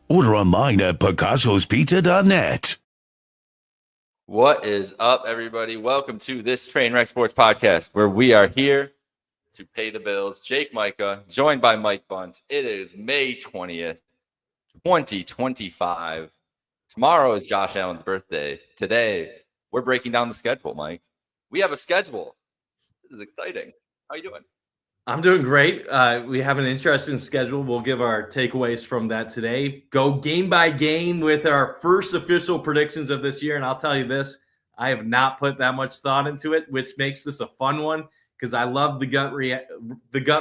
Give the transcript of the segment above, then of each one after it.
Order online at picassospizza.net. What is up, everybody? Welcome to this Trainwreck Sports Podcast, where we are here to pay the bills. Jake Micah, joined by Mike Bundt. It is May 20th, 2025. Tomorrow is Josh Allen's birthday. Today, we're breaking down the schedule, Mike. We have a schedule. This is exciting. How you doing? I'm doing great. We have an interesting schedule. We'll give our takeaways from that today. Go game by game with our first official predictions of this year. And I'll tell you this, I have not put that much thought into it, which makes this a fun one because I love the gut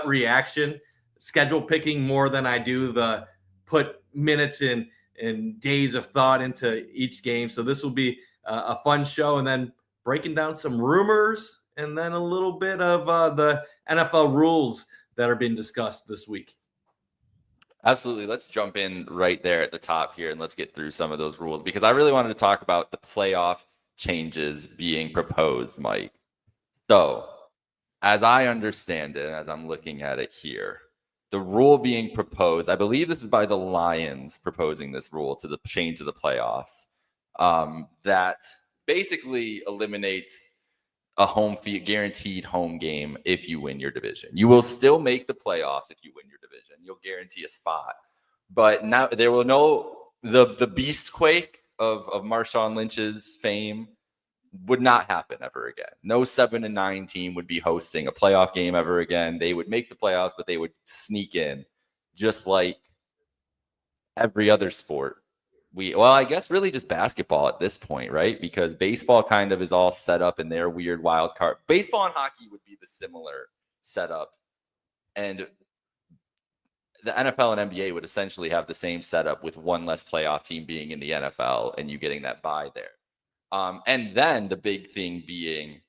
reaction, schedule picking more than I do the put minutes and days of thought into each game. So this will be a fun show. And then breaking down some rumors and then a little bit of the NFL rules that are being discussed this week. Absolutely. Let's jump in right there at the top here and let's get through some of those rules because I really wanted to talk about the playoff changes being proposed, Mike. So, as I understand it, as I'm looking at it here, the rule being proposed, I believe this is by the Lions proposing this rule to the change of the playoffs, that basically eliminates a guaranteed home game if you win your division. You will still make the playoffs if you win your division. You'll guarantee a spot. But now there will the beast quake of Marshawn Lynch's fame would not happen ever again. No 7-9 team would be hosting a playoff game ever again. They would make the playoffs, but they would sneak in just like every other sport. I guess really just basketball at this point, right? Because baseball kind of is all set up in their weird wild card. Baseball and hockey would be the similar setup. And the NFL and NBA would essentially have the same setup with one less playoff team being in the NFL and you getting that bye there. And then the big thing being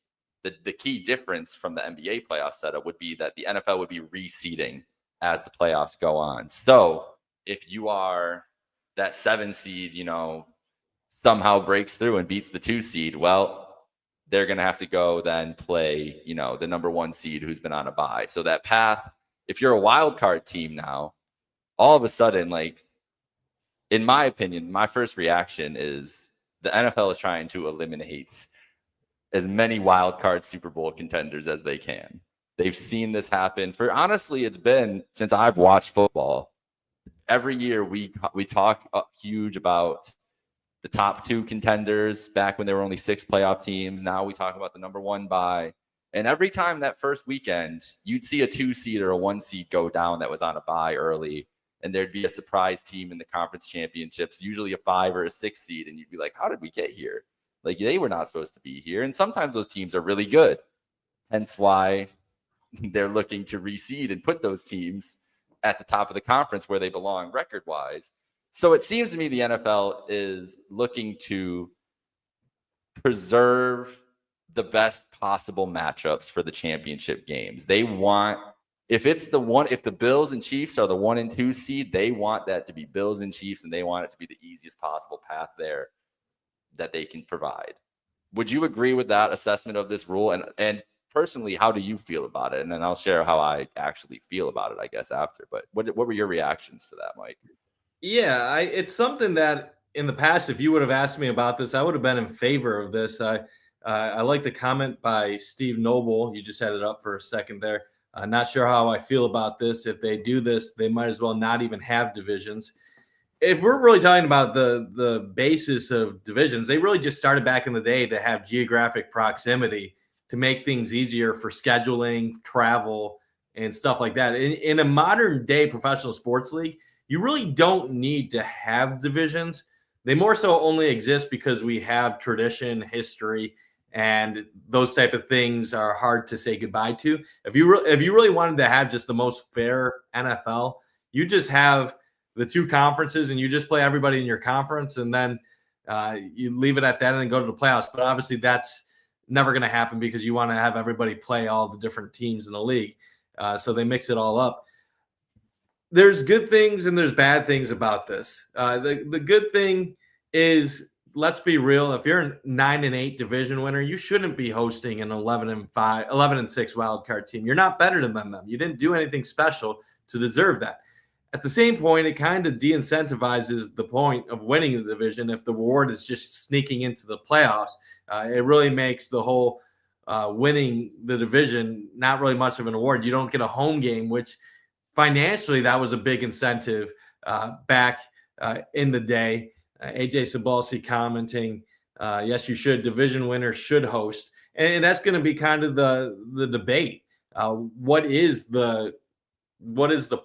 the key difference from the NBA playoff setup would be that the NFL would be reseeding as the playoffs go on. So if you are that 7 seed, somehow breaks through and beats the 2 seed, well, they're going to have to go then play, the number 1 seed who's been on a bye. So that path, if you're a wild card team now, all of a sudden, like, in my opinion, my first reaction is the NFL is trying to eliminate as many wild card Super Bowl contenders as they can. They've seen this happen for, honestly, it's been since I've watched football. Every year we talk huge about the top 2 contenders back when there were only 6 playoff teams. Now we talk about the number 1 bye. And every time that first weekend, you'd see a 2 seed or a 1 seed go down that was on a bye early. And there'd be a surprise team in the conference championships, usually a 5 or a 6 seed. And you'd be like, how did we get here? Like, they were not supposed to be here. And sometimes those teams are really good. Hence why they're looking to reseed and put those teams at the top of the conference where they belong record-wise. So it seems to me the NFL is looking to preserve the best possible matchups for the championship games. They want, if the Bills and Chiefs are the 1 and 2 seed, they want that to be Bills and Chiefs, and they want it to be the easiest possible path there that they can provide. Would you agree with that assessment of this rule? And personally, how do you feel about it? And then I'll share how I actually feel about it, I guess, after. But what were your reactions to that, Mike? Yeah, it's something that in the past, if you would have asked me about this, I would have been in favor of this. I like the comment by Steve Noble. You just had it up for a second there. Not sure how I feel about this. If they do this, they might as well not even have divisions. If we're really talking about the basis of divisions, they really just started back in the day to have geographic proximity to make things easier for scheduling, travel, and stuff like that. In a modern day professional sports league, you really don't need to have divisions. They more so only exist because we have tradition, history, and those type of things are hard to say goodbye to. If you really wanted to have just the most fair NFL, you just have the 2 conferences and you just play everybody in your conference, and then you leave it at that and then go to the playoffs. But obviously that's never going to happen because you want to have everybody play all the different teams in the league. So they mix it all up. There's good things and there's bad things about this. The good thing is, let's be real. If you're a 9-8 division winner, you shouldn't be hosting an 11-6 wild card team. You're not better than them. You didn't do anything special to deserve that. At the same point, it kind of de-incentivizes the point of winning the division if the reward is just sneaking into the playoffs. It really makes the whole winning the division not really much of an award. You don't get a home game, which financially that was a big incentive back in the day. AJ Sabalsi commenting, yes, you should. Division winners should host. And that's going to be kind of the debate. What is the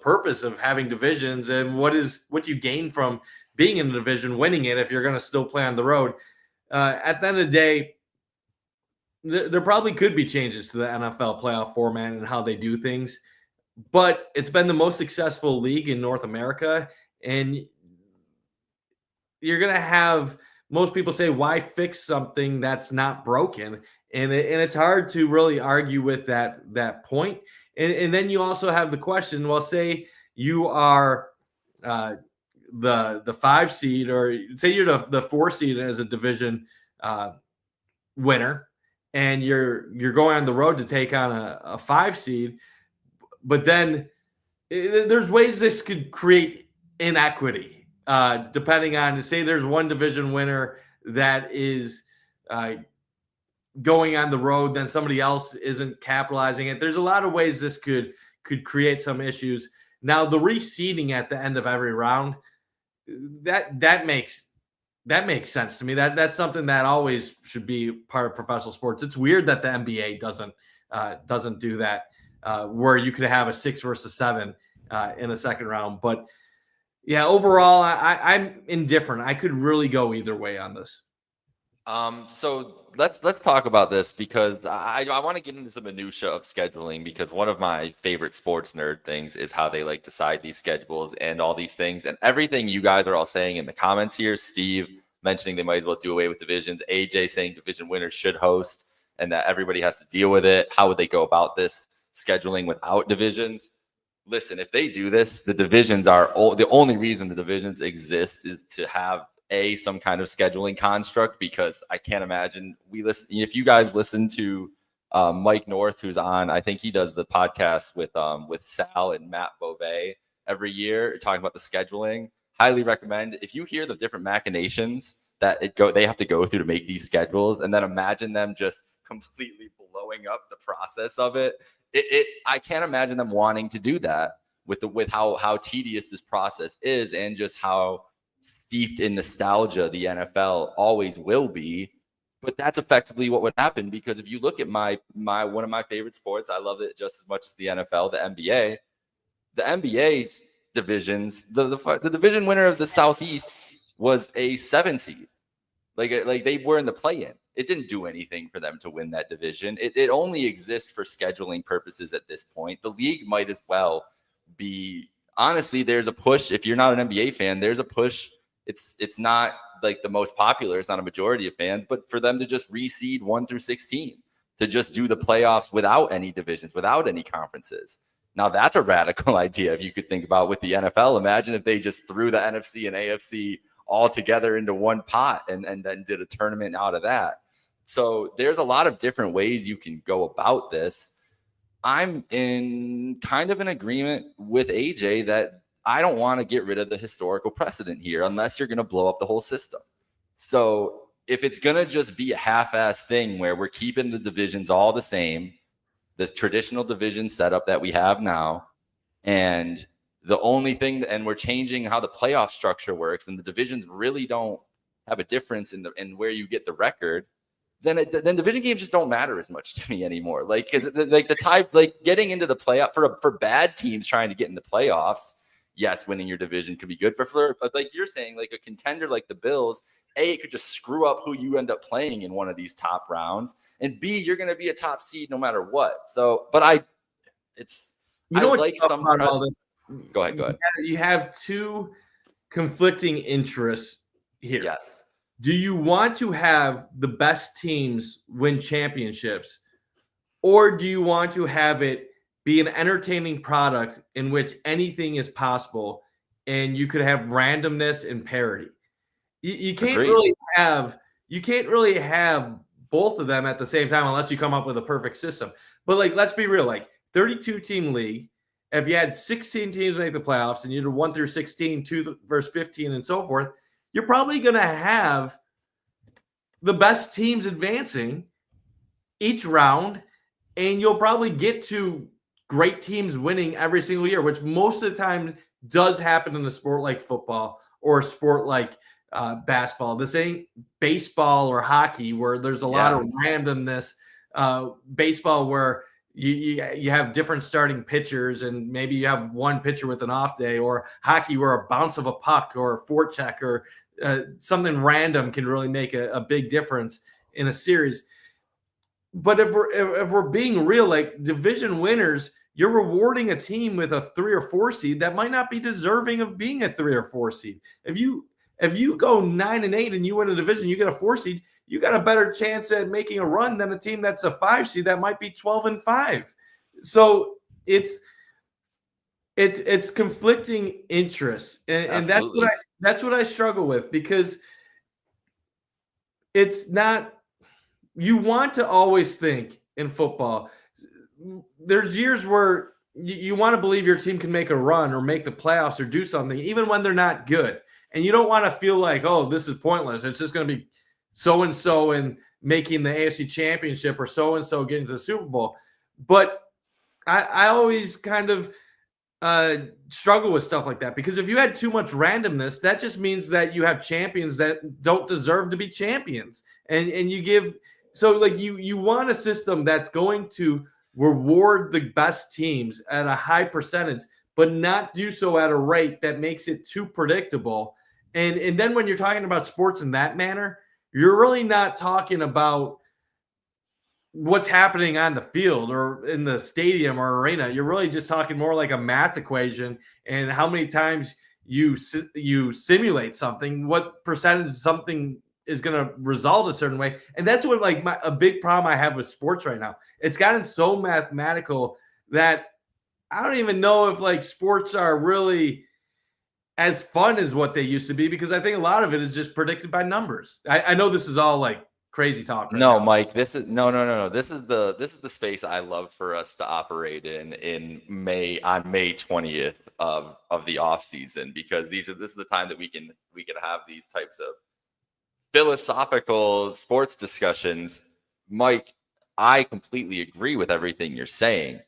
purpose of having divisions, and what you gain from being in the division, winning it, if you're going to still play on the road? At the end of the day, there probably could be changes to the NFL playoff format and how they do things, but it's been the most successful league in North America, and you're going to have most people say, why fix something that's not broken? And it's hard to really argue with that point. And then you also have the question, well, say you are the 5 seed, or say you're the 4 seed as a division winner, and you're going on the road to take on a 5 seed, but then there's ways this could create inequity, depending on, say there's one division winner that is going on the road, then somebody else isn't capitalizing it. There's a lot of ways this could create some issues. Now, the reseeding at the end of every round, that makes sense to me. That's something that always should be part of professional sports. It's weird that the NBA doesn't do that, where you could have a 6 versus 7 in the second round. But yeah, overall, I'm indifferent. I could really go either way on this. So let's talk about this, because I want to get into the minutia of scheduling, because one of my favorite sports nerd things is how they like decide these schedules and all these things, and everything you guys are all saying in the comments here. Steve mentioning they might as well do away with divisions. AJ saying division winners should host and that everybody has to deal with it. How would they go about this scheduling without divisions? Listen, if they do this, the divisions are the only reason the divisions exist is to have some kind of scheduling construct, because I can't imagine if you guys listen to Mike North, who's on, I think he does the podcast with Sal and Matt Beauvais every year talking about the scheduling. Highly recommend. If you hear the different machinations that they have to go through to make these schedules, and then imagine them just completely blowing up the process of it. I can't imagine them wanting to do that with how tedious this process is, and just how steeped in nostalgia the NFL always will be. But that's effectively what would happen, because if you look at my one of my favorite sports, I love it just as much as the NFL, the NBA. The NBA's divisions, the division winner of the Southeast was a 7 seed. Like they were in the play-in. It didn't do anything for them to win that division. It only exists for scheduling purposes at this point. The league might as well be, honestly, there's a push. If you're not an NBA fan, there's a push. It's not like the most popular. It's not a majority of fans, but for them to just reseed 1 through 16, to just do the playoffs without any divisions, without any conferences. Now that's a radical idea. If you could think about with the NFL, imagine if they just threw the NFC and AFC all together into one pot and then did a tournament out of that. So there's a lot of different ways you can go about this. I'm in kind of an agreement with AJ that I don't want to get rid of the historical precedent here unless you're going to blow up the whole system. So if it's going to just be a half-ass thing where we're keeping the divisions all the same, the traditional division setup that we have now, and the only thing, and we're changing how the playoff structure works, and the divisions really don't have a difference in where you get the record, then division games just don't matter as much to me anymore. Like, because like the tie, like getting into the playoff for bad teams trying to get in the playoffs, yes, winning your division could be good. For like you're saying, like a contender like the Bills, A, it could just screw up who you end up playing in one of these top rounds, and B, you're going to be a top seed no matter what. So, but I like some. All this. Go ahead. You have two conflicting interests here. Yes. Do you want to have the best teams win championships, or do you want to have it be an entertaining product in which anything is possible and you could have randomness and parity? You can't really have both of them at the same time unless you come up with a perfect system. But like, let's be real, like 32 team league, if you had 16 teams make the playoffs and you did 1 through 16, 2 versus 15, and so forth, you're probably going to have the best teams advancing each round, and you'll probably get to great teams winning every single year, which most of the time does happen in a sport like football or a sport like basketball. This ain't baseball or hockey where there's a lot of randomness. Baseball where you have different starting pitchers and maybe you have one pitcher with an off day, or hockey where a bounce of a puck or a forecheck or something random can really make a big difference in a series. But if we're being real, like division winners, you're rewarding a team with a 3 or 4 seed that might not be deserving of being a 3 or 4 seed. If you go 9-8 and you win a division, you get a 4 seed, you got a better chance at making a run than a team that's a 5 seed that might be 12-5. So it's conflicting interests, and that's what I struggle with, because it's not. You want to always think in football. There's years where you want to believe your team can make a run or make the playoffs or do something, even when they're not good. And you don't want to feel like, oh, this is pointless. It's just going to be so-and-so in making the AFC Championship or so-and-so getting to the Super Bowl. But I always kind of struggle with stuff like that, because if you had too much randomness, that just means that you have champions that don't deserve to be champions. And you give – so like you want a system that's going to reward the best teams at a high percentage, but not do so at a rate that makes it too predictable. And then when you're talking about sports in that manner, you're really not talking about what's happening on the field or in the stadium or arena. You're really just talking more like a math equation and how many times you simulate something, what percentage something is going to result a certain way. And that's what a big problem I have with sports right now. It's gotten so mathematical that I don't even know if sports are really as fun as what they used to be, because I think a lot of it is just predicted by numbers. I know this is all crazy talk right now. Mike, this is no. This is the space I love for us to operate in May, on May 20th of the off season, because this is the time that we can have these types of philosophical sports discussions. Mike, I completely agree with everything you're saying,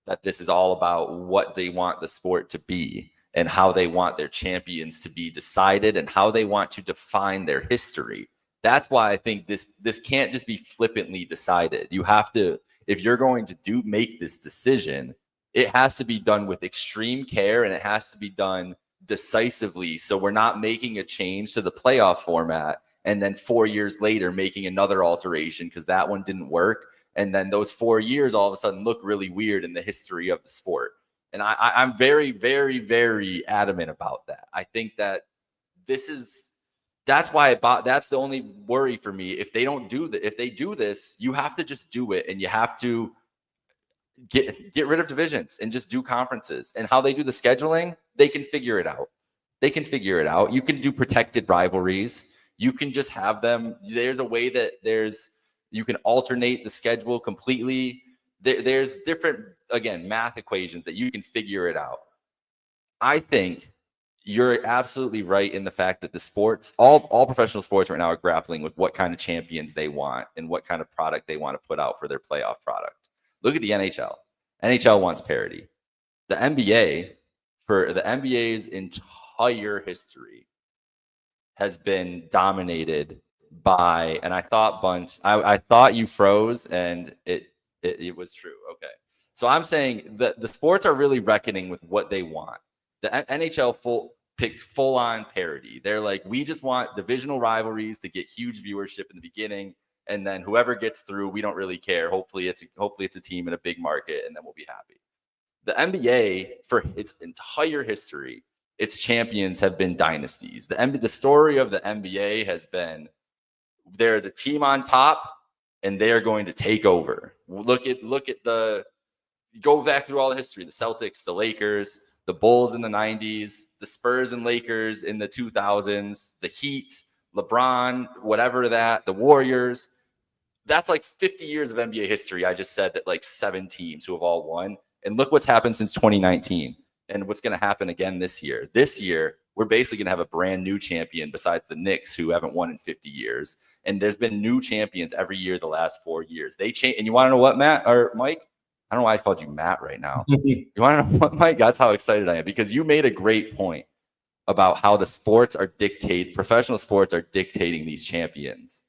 that this is all about what they want the sport to be and how they want their champions to be decided and how they want to define their history. That's why I think this can't just be flippantly decided. You have to, if you're going to make this decision, it has to be done with extreme care, and it has to be done decisively. So we're not making a change to the playoff format and then 4 years later making another alteration because that one didn't work. And then those 4 years all of a sudden look really weird in the history of the sport. And I'm very, very, very adamant about that. I think that that's the only worry for me. If they do this, you have to just do it, and you have to get rid of divisions and just do conferences. And how they do the scheduling, they can figure it out. You can do protected rivalries. You can just have them. There's a way that you can alternate the schedule completely. There's different, again, math equations that you can figure it out. I think you're absolutely right in the fact that the sports, all professional sports right now are grappling with what kind of champions they want and what kind of product they want to put out for their playoff product. Look at the NHL. NHL wants parity. The NBA, for the NBA's entire history, has been dominated by, and I thought Bundt, I thought you froze, and it was true. Okay. So I'm saying that the sports are really reckoning with what they want. The NHL picked full-on parity. They're like, we just want divisional rivalries to get huge viewership in the beginning, and then whoever gets through, we don't really care. Hopefully it's a team in a big market, and then we'll be happy. The NBA, for its entire history, its champions have been dynasties. The story of the NBA has been, there is a team on top, and they are going to take over. Go back through all the history: the Celtics, the Lakers, the Bulls in the 90s, the Spurs and Lakers in the 2000s, the Heat, LeBron, the Warriors. That's 50 years of NBA history. I just said that 7 teams who have all won. And look what's happened since 2019 and what's going to happen again this year. This year, we're basically going to have a brand new champion besides the Knicks, who haven't won in 50 years. And there's been new champions every year the last 4 years. They change. And you want to know what, Matt or Mike? I don't know why I called you Matt right now. You want to know what, Mike? That's how excited I am, because you made a great point about how the professional sports are dictating these champions.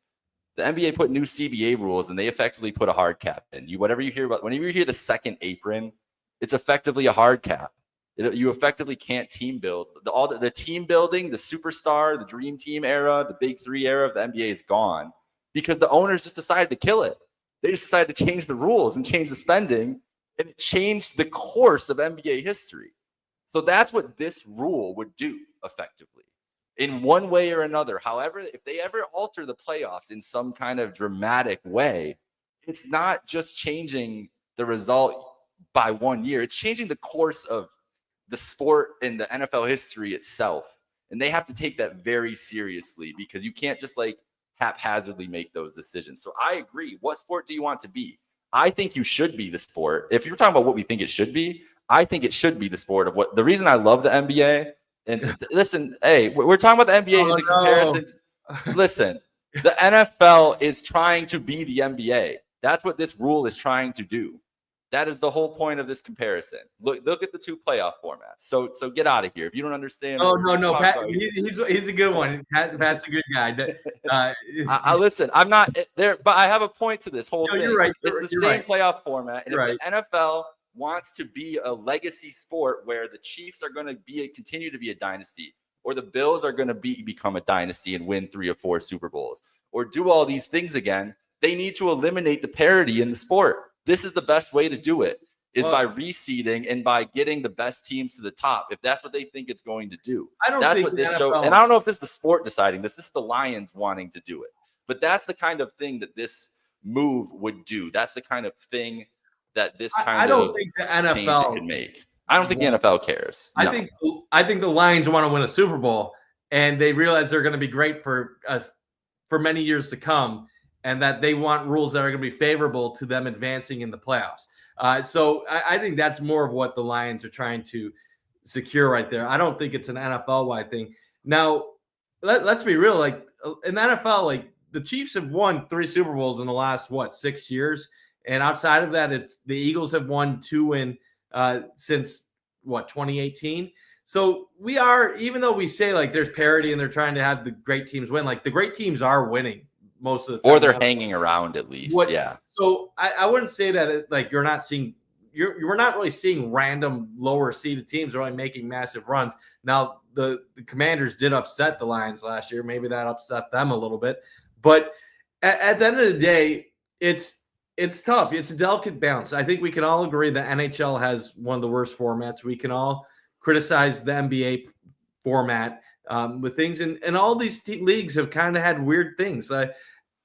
The NBA put new CBA rules, and they effectively put a hard cap in. Whenever you hear the second apron, it's effectively a hard cap. You effectively can't team build. The team building, the superstar, the dream team era, the big three era of the NBA is gone because the owners just decided to kill it. They just decided to change the rules and change the spending, and it changed the course of NBA history. So that's what this rule would do effectively in one way or another. However, if they ever alter the playoffs in some kind of dramatic way, it's not just changing the result by 1 year. It's changing the course of the sport and the NFL history itself. And they have to take that very seriously, because you can't just haphazardly make those decisions. So I agree. What sport do you want to be? I think you should be the sport. If you're talking about what we think it should be, I think it should be the sport of what the reason I love the NBA. And listen, hey, we're talking about the NBA as a comparison. Listen, the NFL is trying to be the NBA. That's what this rule is trying to do. That is the whole point of this comparison. Look at the two playoff formats. So get out of here if you don't understand. No. Pat, he's a good one. Pat's a good guy. I listen. I'm not there, but I have a point to this whole thing. You're right. It's the same playoff format, and if the NFL wants to be a legacy sport where the Chiefs are going to continue to be a dynasty, or the Bills are going to become a dynasty and win 3 or 4 Super Bowls, or do all these things again, they need to eliminate the parity in the sport. This is the best way to do it, by reseeding and by getting the best teams to the top, if that's what they think it's going to do. That's what this show, and I don't know if this is the sport deciding this. This is the Lions wanting to do it. But that's the kind of thing that this move would do. That's the kind of thing that this kind of think the NFL change could make. I don't think the NFL cares. I think the Lions want to win a Super Bowl, and they realize they're going to be great for us for many years to come, and that they want rules that are going to be favorable to them advancing in the playoffs. So I think that's more of what the Lions are trying to secure right there. I don't think it's an NFL-wide thing. Now, let's be real. In the NFL, the Chiefs have won 3 Super Bowls in the last, 6 years? And outside of that, it's the Eagles have won 2 since 2018. So we are, even though we say there's parity and they're trying to have the great teams win, the great teams are winning most of the time. Or they're hanging around at least. Yeah. So I wouldn't say that you're not seeing we're not really seeing random lower seeded teams really making massive runs. Now the Commanders did upset the Lions last year. Maybe that upset them a little bit. But at the end of the day, it's tough. It's a delicate balance. I think we can all agree that NHL has one of the worst formats. We can all criticize the NBA format with things, and all these leagues have kind of had weird things.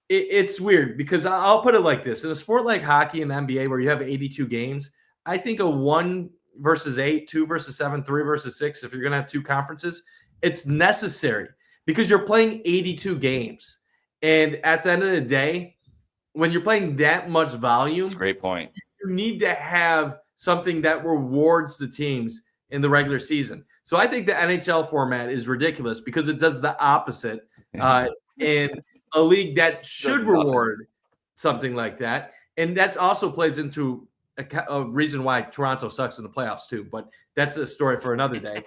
It's weird because I'll put it like this: in a sport like hockey and NBA, where you have 82 games, I think a 1 versus 8, 2 versus 7, 3 versus 6, if you're going to have 2 conferences, it's necessary because you're playing 82 games, and at the end of the day, when you're playing that much volume, that's a great point. You need to have something that rewards the teams in the regular season. So I think the NHL format is ridiculous because it does the opposite in a league that should reward something like that. And that also plays into a reason why Toronto sucks in the playoffs too, but that's a story for another day.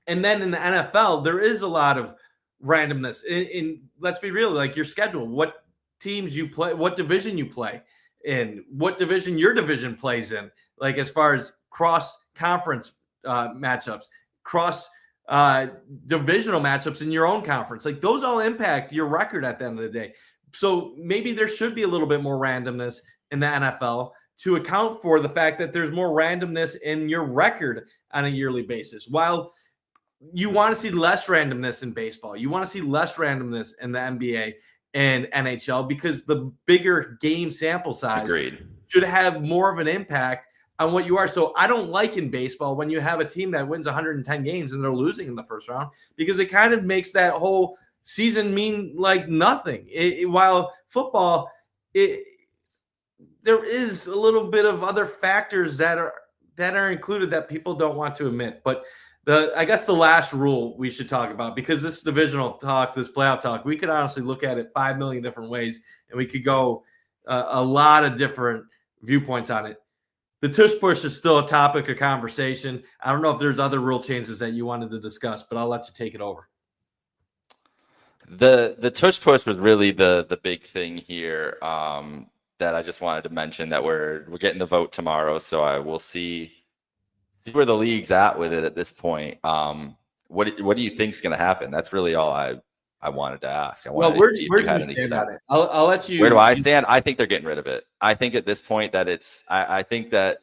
And then in the NFL, there is a lot of randomness. In let's be real, your schedule, what teams you play, what division you play in, what division your division plays in, as far as cross conference matchups, cross divisional matchups in your own conference, those all impact your record at the end of the day. So maybe there should be a little bit more randomness in the NFL to account for the fact that there's more randomness in your record on a yearly basis. While you want to see less randomness in baseball, you want to see less randomness in the NBA and NHL because the bigger game sample size should have more of an impact on what you are. So I don't like in baseball when you have a team that wins 110 games and they're losing in the first round, because it kind of makes that whole season mean nothing. While football, there is a little bit of other factors that are included that people don't want to admit. But I guess the last rule we should talk about, because this divisional talk, this playoff talk, we could honestly look at it 5 million different ways, and we could go a lot of different viewpoints on it. The tush push is still a topic of conversation. I don't know if there's other rule changes that you wanted to discuss, but I'll let you take it over. The tush push was really the big thing here that I just wanted to mention, that we're getting the vote tomorrow, so I will see where the league's at with it at this point. What do you think is going to happen? That's really all I wanted to ask. I wanted to see if you had any sense. I'll let you. Where do I stand? I think they're getting rid of it. I think at this point that I think that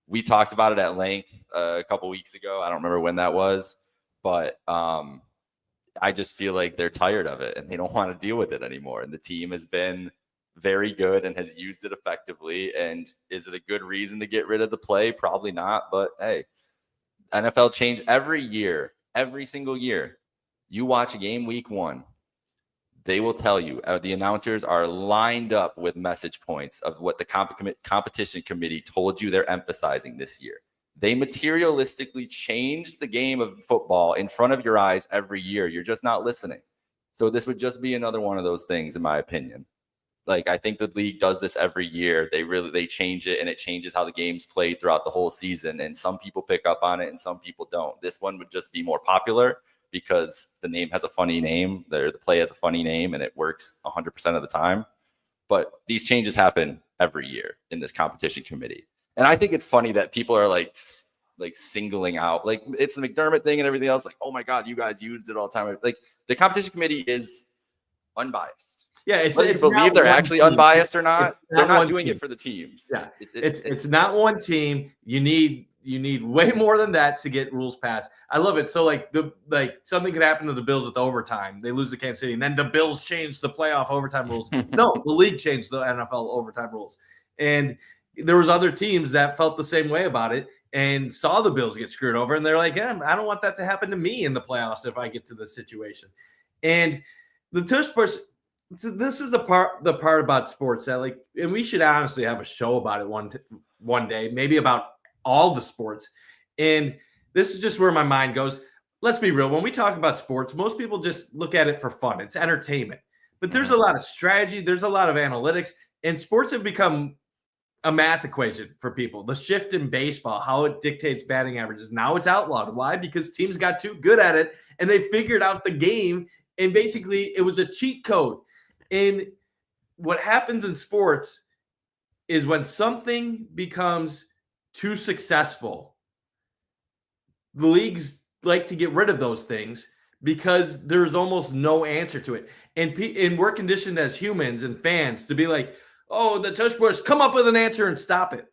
we talked about it at length a couple weeks ago. I don't remember when that was, but I just feel like they're tired of it and they don't want to deal with it anymore. And the team has been very good and has used it effectively. And is it a good reason to get rid of the play? Probably not. But hey, NFL change every year, every single year. You watch a game week 1, they will tell you, the announcers are lined up with message points of what the competition committee told you they're emphasizing this year. They materialistically change the game of football in front of your eyes every year. You're just not listening. So this would just be another one of those things, in my opinion. Like, I think the league does this every year. They change it, and it changes how the game's played throughout the whole season. And some people pick up on it and some people don't. This one would just be more popular because the name has a funny name. The play has a funny name, and it works 100% of the time. But these changes happen every year in this competition committee. And I think it's funny that people are like singling out, like, it's the McDermott thing and everything else. Like, oh my God, you guys used it all the time. Like, the competition committee is unbiased. Yeah, it's you believe they're actually team. Unbiased or not. They're not doing team. It for the teams. Yeah, it's not one team. You need way more than that to get rules passed. I love it. So like something could happen to the Bills with overtime. They lose to Kansas City, and then the Bills change the playoff overtime rules. No, the league changed the NFL overtime rules, and there was other teams that felt the same way about it and saw the Bills get screwed over, and they're like, yeah, I don't want that to happen to me in the playoffs if I get to this situation. And the tush push. This is the part about sports that, like, and we should honestly have a show about it one day, maybe about all the sports. And this is just where my mind goes. Let's be real. When we talk about sports, most people just look at it for fun. It's entertainment. But there's a lot of strategy. There's a lot of analytics. And sports have become a math equation for people. The shift in baseball, how it dictates batting averages. Now it's outlawed. Why? Because teams got too good at it, and they figured out the game. And basically, it was a cheat code. And what happens in sports is when something becomes too successful, the leagues like to get rid of those things because there's almost no answer to it. And we're conditioned as humans and fans to be like, oh, the tush push, come up with an answer and stop it.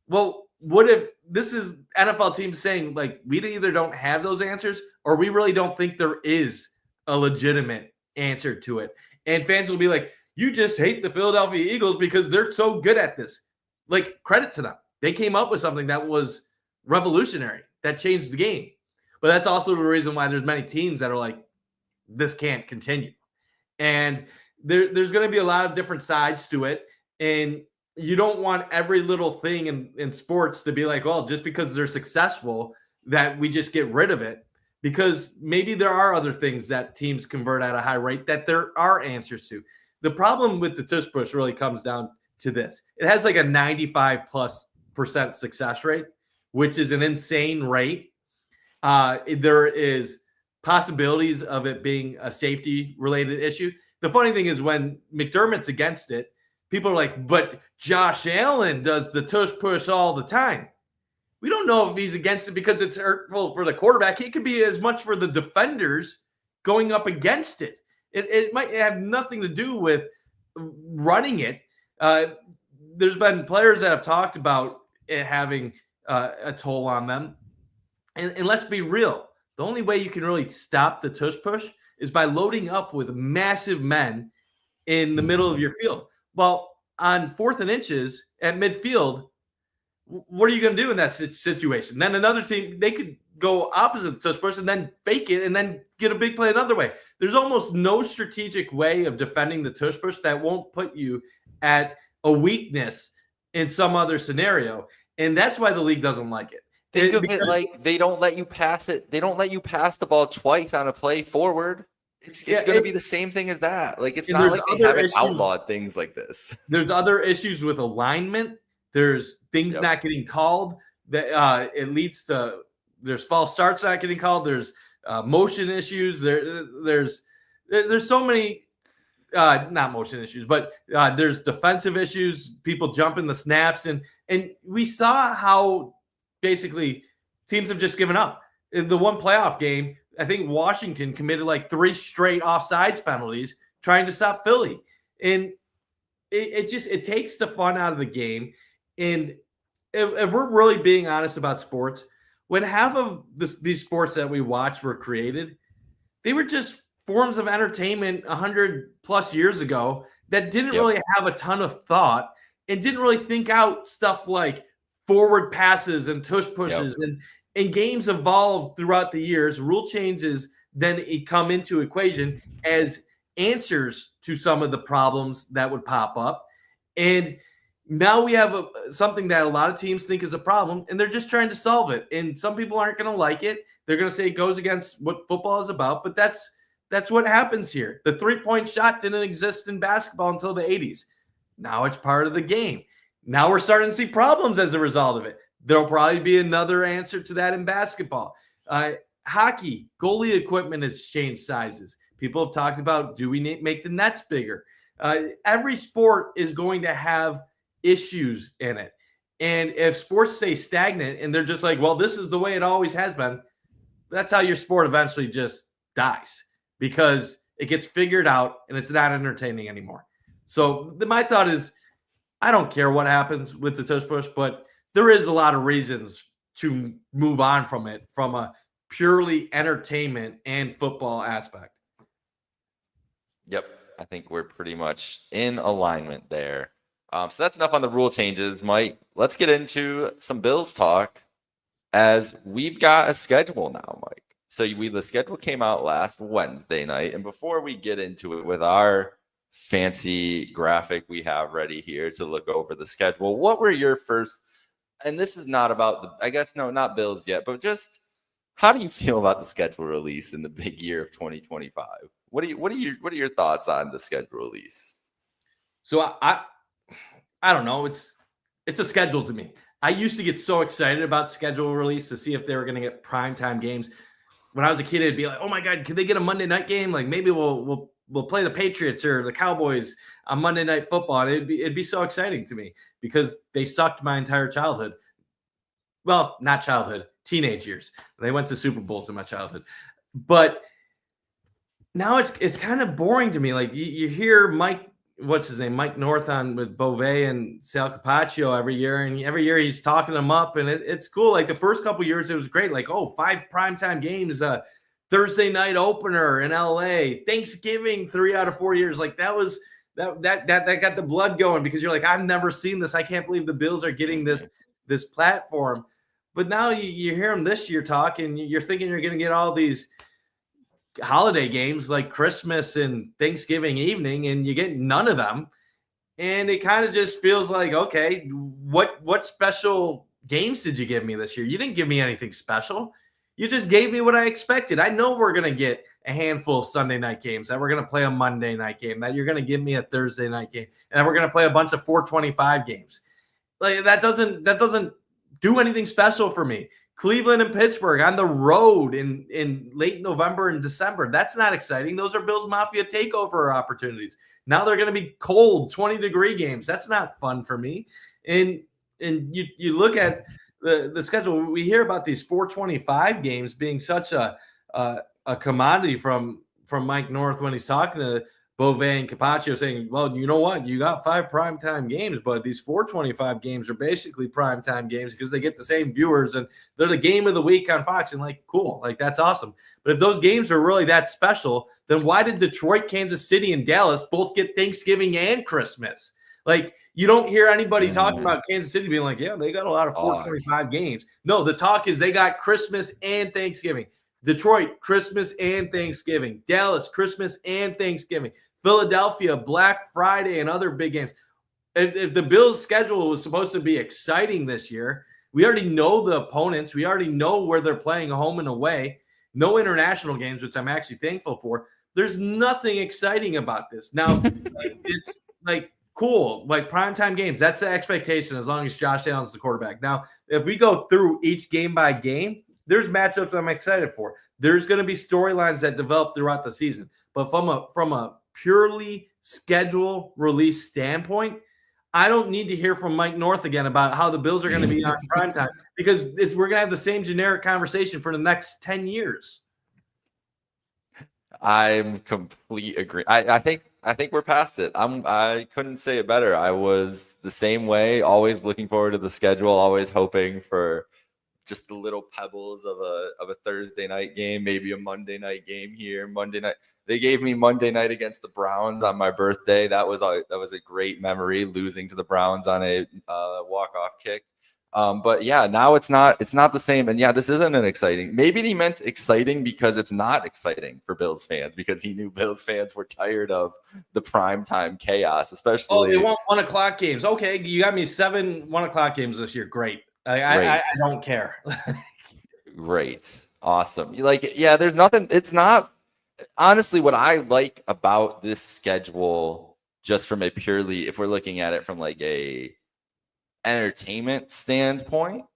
Well, what if this is NFL teams saying, like, we either don't have those answers or we really don't think there is a legitimate answer to it. And fans will be like, you just hate the Philadelphia Eagles because they're so good at this. Like, credit to them. They came up with something that was revolutionary, that changed the game. But that's also the reason why there's many teams that are like, this can't continue. And there's going to be a lot of different sides to it. And you don't want every little thing in sports to be like, well, just because they're successful, that we just get rid of it. Because maybe there are other things that teams convert at a high rate that there are answers to. The problem with the tush push really comes down to this. It has like a 95+% success rate, which is an insane rate. There is possibilities of it being a safety related issue. The funny thing is when McDermott's against it, people are like, but Josh Allen does the tush push all the time. We don't know if he's against it because it's hurtful for the quarterback. It could be as much for the defenders going up against it. It might have nothing to do with running it. There's been players that have talked about it having a toll on them. And let's be real. The only way you can really stop the tush push is by loading up with massive men in the middle of your field. Well, on 4th and inches at midfield, what are you going to do in that situation? Then another team, they could go opposite the tush push and then fake it and then get a big play another way. There's almost no strategic way of defending the tush push that won't put you at a weakness in some other scenario. And that's why the league doesn't like it. Think of it like they don't let you pass it. They don't let you pass the ball twice on a play forward. It's going to be the same thing as that. Like, it's not like they haven't outlawed things like this. There's other issues with alignment. There's things not getting called that it leads to. There's false starts not getting called. There's motion issues. There's so many. Not motion issues, but there's defensive issues. People jumping the snaps, and we saw how basically teams have just given up. In the one playoff game, I think Washington committed like 3 straight offsides penalties trying to stop Philly, and it takes the fun out of the game. And if we're really being honest about sports, when half of these sports that we watch were created, they were just forms of entertainment 100+ years ago that didn't really have a ton of thought and didn't really think out stuff like forward passes and tush pushes. And games evolved throughout the years. Rule changes then come into equation as answers to some of the problems that would pop up. And now we have something that a lot of teams think is a problem, and they're just trying to solve it. And some people aren't going to like it. They're going to say it goes against what football is about, but that's what happens here. The 3-point shot didn't exist in basketball until the 80s. Now it's part of the game. Now we're starting to see problems as a result of it. There'll probably be another answer to that in basketball. Hockey, goalie equipment has changed sizes. People have talked about, do we make the nets bigger? Every sport is going to have issues in it. And if sports stay stagnant and they're just like, well, this is the way it always has been, that's how your sport eventually just dies, because it gets figured out and it's not entertaining anymore. So my thought is, I don't care what happens with the tush push, but there is a lot of reasons to move on from it from a purely entertainment and football aspect. Yep. I think we're pretty much in alignment there. So that's enough on the rule changes, Mike. Let's get into some Bills talk, as we've got a schedule now, Mike. So the schedule came out last Wednesday night, and before we get into it with our fancy graphic we have ready here to look over the schedule, what were your first, and this is not about not Bills yet, but just how do you feel about the schedule release in the big year of 2025? What are your thoughts on the schedule release? So I don't know. It's a schedule to me. I used to get so excited about schedule release to see if they were going to get primetime games. When I was a kid, it'd be like, oh my God, could they get a Monday night game? Like maybe we'll play the Patriots or the Cowboys on Monday Night Football. And it'd be so exciting to me because they sucked my entire childhood. Well, not childhood, teenage years. They went to Super Bowls in my childhood. But now it's kind of boring to me. Like you hear Mike North on with Beauvais and Sal Capaccio every year. And every year he's talking them up, and it's cool. Like the first couple of years, it was great. Like, 5 primetime games, Thursday night opener in LA, Thanksgiving 3 out of 4 years. Like that got the blood going, because you're like, I've never seen this. I can't believe the Bills are getting this platform. But now you hear them this year talk, and you're thinking you're going to get all these holiday games like Christmas and Thanksgiving evening, and you get none of them. And it kind of just feels like, okay, what special games did you give me this year? You didn't give me anything special. You just gave me what I expected. I know we're going to get a handful of Sunday night games, that we're going to play a Monday night game, that you're going to give me a Thursday night game, and we're going to play a bunch of 425 games. Like that doesn't do anything special for me. Cleveland and Pittsburgh on the road in late November and December. That's not exciting. Those are Bills Mafia takeover opportunities. Now they're going to be cold, 20-degree games. That's not fun for me. And you look at the schedule. We hear about these 425 games being such a commodity from Mike North when he's talking to Beauvais and Capaccio, saying, well, you know what? You got 5 primetime games, but these 425 games are basically primetime games because they get the same viewers, and they're the game of the week on Fox. And like, cool, like that's awesome. But if those games are really that special, then why did Detroit, Kansas City, and Dallas both get Thanksgiving and Christmas? Like, you don't hear anybody talking about Kansas City being like, yeah, they got a lot of 425 games. No, the talk is they got Christmas and Thanksgiving. Detroit, Christmas and Thanksgiving. Dallas, Christmas and Thanksgiving. Philadelphia, Black Friday, and other big games. if the Bills' schedule was supposed to be exciting this year, we already know the opponents. We already know where they're playing, home and away. No international games, which I'm actually thankful for. There's nothing exciting about this. Now, it's like cool, like primetime games. That's the expectation as long as Josh Allen's the quarterback. Now, if we go through each game by game, there's matchups I'm excited for. There's going to be storylines that develop throughout the season. But from a purely schedule release standpoint, I don't need to hear from Mike North again about how the Bills are going to be on primetime because we're going to have the same generic conversation for the next 10 years. I'm complete agree. I think we're past it. I couldn't say it better. I was the same way, always looking forward to the schedule, always hoping for just the little pebbles of a Thursday night game, maybe a Monday night game here. Monday night. They gave me Monday night against the Browns on my birthday. That was a great memory, losing to the Browns on a walk-off kick. But yeah, now it's not the same. And yeah, this isn't an exciting. Maybe he meant exciting because it's not exciting for Bills fans, because he knew Bills fans were tired of the primetime chaos, especially. Oh, they want 1 o'clock games. Okay, you got me 7 1 o'clock games this year. Great. I don't care. Great. Awesome. There's nothing. It's not. Honestly, what I like about this schedule, just from a purely, if we're looking at it from like a entertainment standpoint,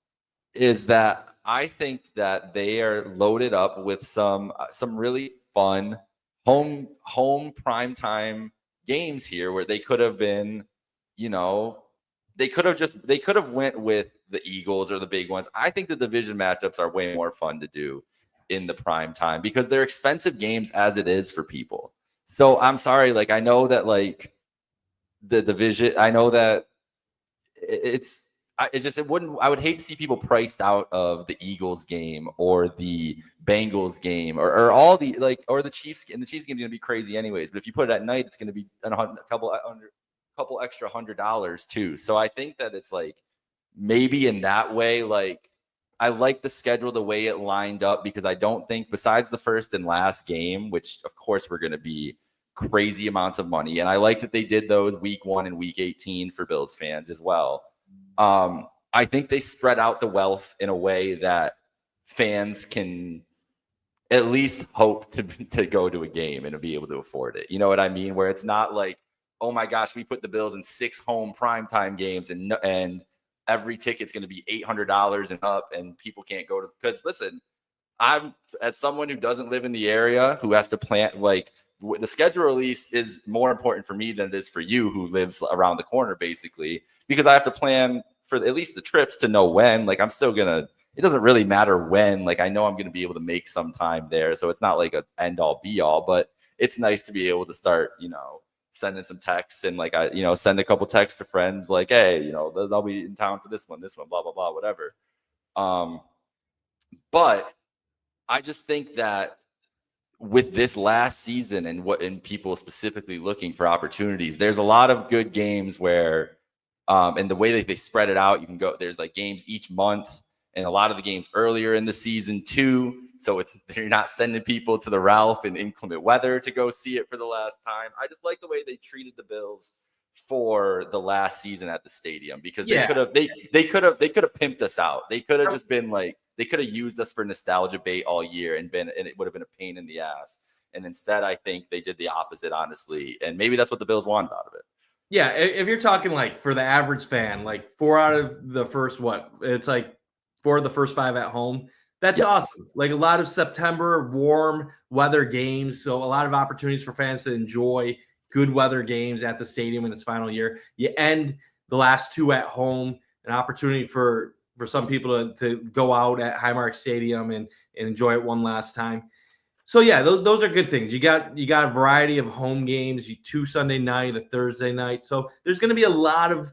is that I think that they are loaded up with some really fun home primetime games here, where they could have been, they could have went with the Eagles or the big ones. I think the division matchups are way more fun to do in the prime time because they're expensive games as it is for people. So I'm sorry, I know that the division, I know that I would hate to see people priced out of the Eagles game or the Bengals game or all the or the Chiefs, and the Chiefs game is going to be crazy anyways. But if you put it at night, it's going to be a couple extra $100 too. So I think that it's maybe in that way, I like the schedule the way it lined up, because I don't think, besides the first and last game, which of course were going to be crazy amounts of money, and I like that they did those week 1 and week 18 for Bills fans as well. I think they spread out the wealth in a way that fans can at least hope to go to a game and to be able to afford it. You know what I mean? Where it's not like, oh my gosh, we put the Bills in 6 home primetime games and every ticket's going to be $800 and up, and people can't go to, because listen, I'm, as someone who doesn't live in the area, who has to plan, the schedule release is more important for me than it is for you, who lives around the corner, basically, because I have to plan for at least the trips to know when. I'm still gonna, it doesn't really matter when, I know I'm gonna be able to make some time there, so it's not like a end all be all, but it's nice to be able to start, sending some texts, and send a couple texts to friends hey, I'll be in town for this one, blah blah blah, whatever. But I just think that with this last season and people specifically looking for opportunities, there's a lot of good games where and the way that they spread it out, you can go, there's games each month, and a lot of the games earlier in the season too. So you're not sending people to the Ralph in inclement weather to go see it for the last time. I just like the way they treated the Bills for the last season at the stadium, because they could have pimped us out. They could have just been they could have used us for nostalgia bait all year and it would have been a pain in the ass. And instead, I think they did the opposite, honestly. And maybe that's what the Bills wanted out of it. Yeah, if you're talking for the average fan, 4 out of the first, it's 4 of the first 5 at home. That's awesome. A lot of September warm weather games, so a lot of opportunities for fans to enjoy good weather games at the stadium in its final year. You end the last 2 at home, an opportunity for some people to go out at Highmark Stadium and enjoy it one last time. So yeah, those are good things. You got a variety of home games, 2 Sunday night, a Thursday night. So there's going to be a lot of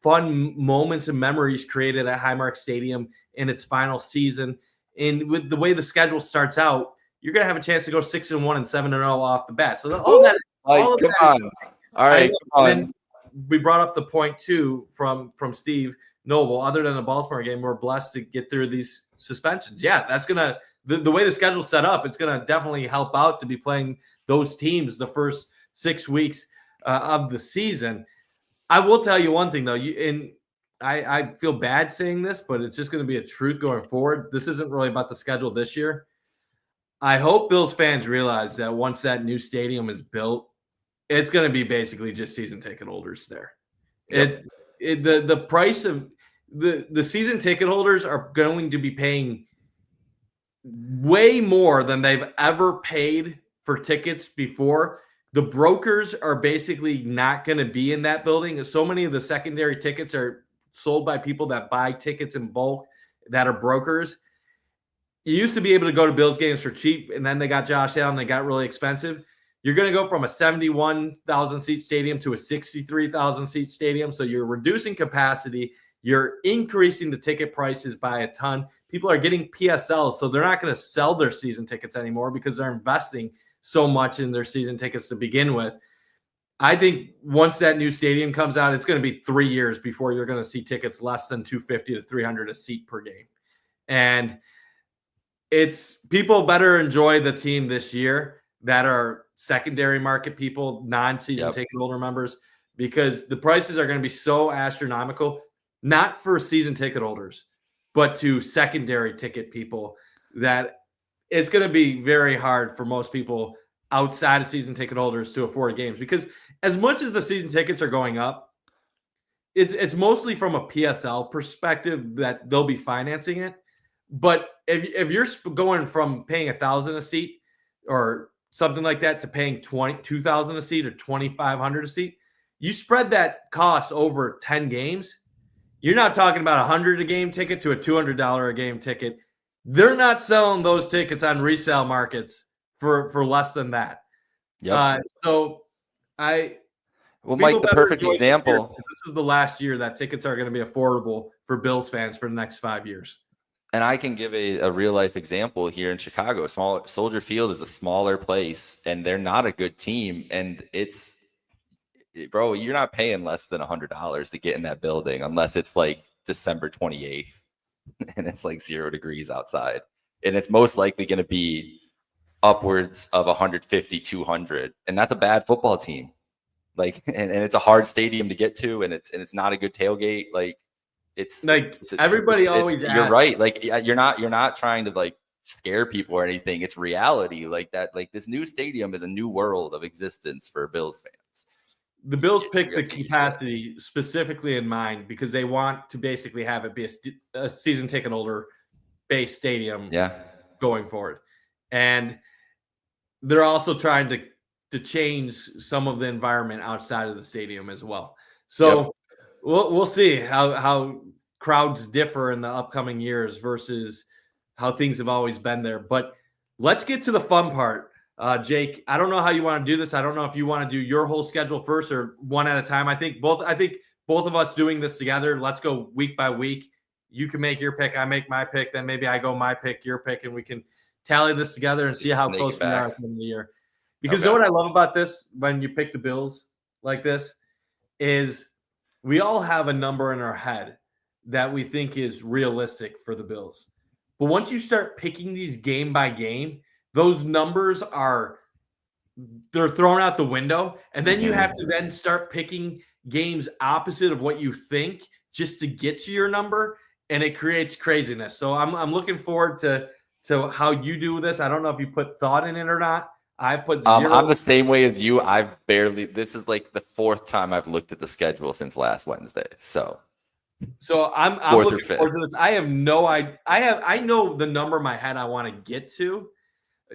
fun moments and memories created at Highmark Stadium in its final season. And with the way the schedule starts out, you're going to have a chance to go 6-1 and 7-0 off the bat. So all right, come on. And we brought up the point too from Steve Noble. Other than the Baltimore game, we're blessed to get through these suspensions. Yeah, that's gonna the way the schedule's set up. It's gonna definitely help out to be playing those teams the first 6 weeks of the season. I will tell you one thing though. I feel bad saying this, but it's just going to be a truth going forward. This isn't really about the schedule this year. I hope Bills fans realize that once that new stadium is built, it's going to be basically just season ticket holders there. Yep. The price of the season ticket holders are going to be paying way more than they've ever paid for tickets before. The brokers are basically not going to be in that building. So many of the secondary tickets are sold by people that buy tickets in bulk that are brokers. You used to be able to go to Bills games for cheap, and then they got Josh Allen, they got really expensive. You're going to go from a 71,000 seat stadium to a 63,000 seat stadium. So you're reducing capacity. You're increasing the ticket prices by a ton. People are getting PSLs, so they're not going to sell their season tickets anymore because they're investing so much in their season tickets to begin with. I think once that new stadium comes out, it's going to be 3 years before you're going to see tickets less than $250 to $300 a seat per game. And it's people better enjoy the team this year that are secondary market people, non-season ticket holder members, because the prices are going to be so astronomical, not for season ticket holders, but to secondary ticket people, that it's going to be very hard for most people outside of season ticket holders to afford games. Because as much as the season tickets are going up, it's mostly from a PSL perspective that they'll be financing it. But if you're going from paying $1,000 a seat or something like that to paying $2,000 a seat or $2,500 a seat, you spread that cost over 10 games. You're not talking about $100 a game ticket to a $200 a game ticket. They're not selling those tickets on resale markets for less than that. Yep. Mike, the perfect example. This is the last year that tickets are going to be affordable for Bills fans for the next 5 years. And I can give a real life example here in Chicago. Soldier Field is a smaller place, and they're not a good team. And bro, you're not paying less than $100 to get in that building unless it's like December 28th and it's like 0 degrees outside. And it's most likely going to be upwards of 150, 200. And that's a bad football team. Like, and it's a hard stadium to get to, and it's not a good tailgate. Like, everybody always asks. You're right. Like, you're not trying to like scare people or anything. It's reality. Like that. Like, this new stadium is a new world of existence for Bills fans. The Bills picked the capacity specifically in mind because they want to basically have it be a season ticket holder based stadium. Going forward, and they're also trying to change some of the environment outside of the stadium as well. So. We'll see how crowds differ in the upcoming years versus how things have always been there. But let's get to the fun part. Jake, I don't know how you want to do this. I don't know if you want to do your whole schedule first or one at a time. I think both of us doing this together. Let's go week by week. You can make your pick. I make my pick. Then maybe I go my pick, your pick, and we can tally this together and see how close we are at the end of the year. Because you know what I love about this when you pick the Bills like this is we all have a number in our head that we think is realistic for the Bills. But once you start picking these game by game, those numbers they're thrown out the window. And then you have to then start picking games opposite of what you think just to get to your number. And it creates craziness. So I'm looking forward to how you do this. I don't know if you put thought in it or not. I put 0. I'm the same way as you. This is like the 4th time I've looked at the schedule since last Wednesday. So I'm looking forward to this. I have no idea. I know the number in my head I want to get to,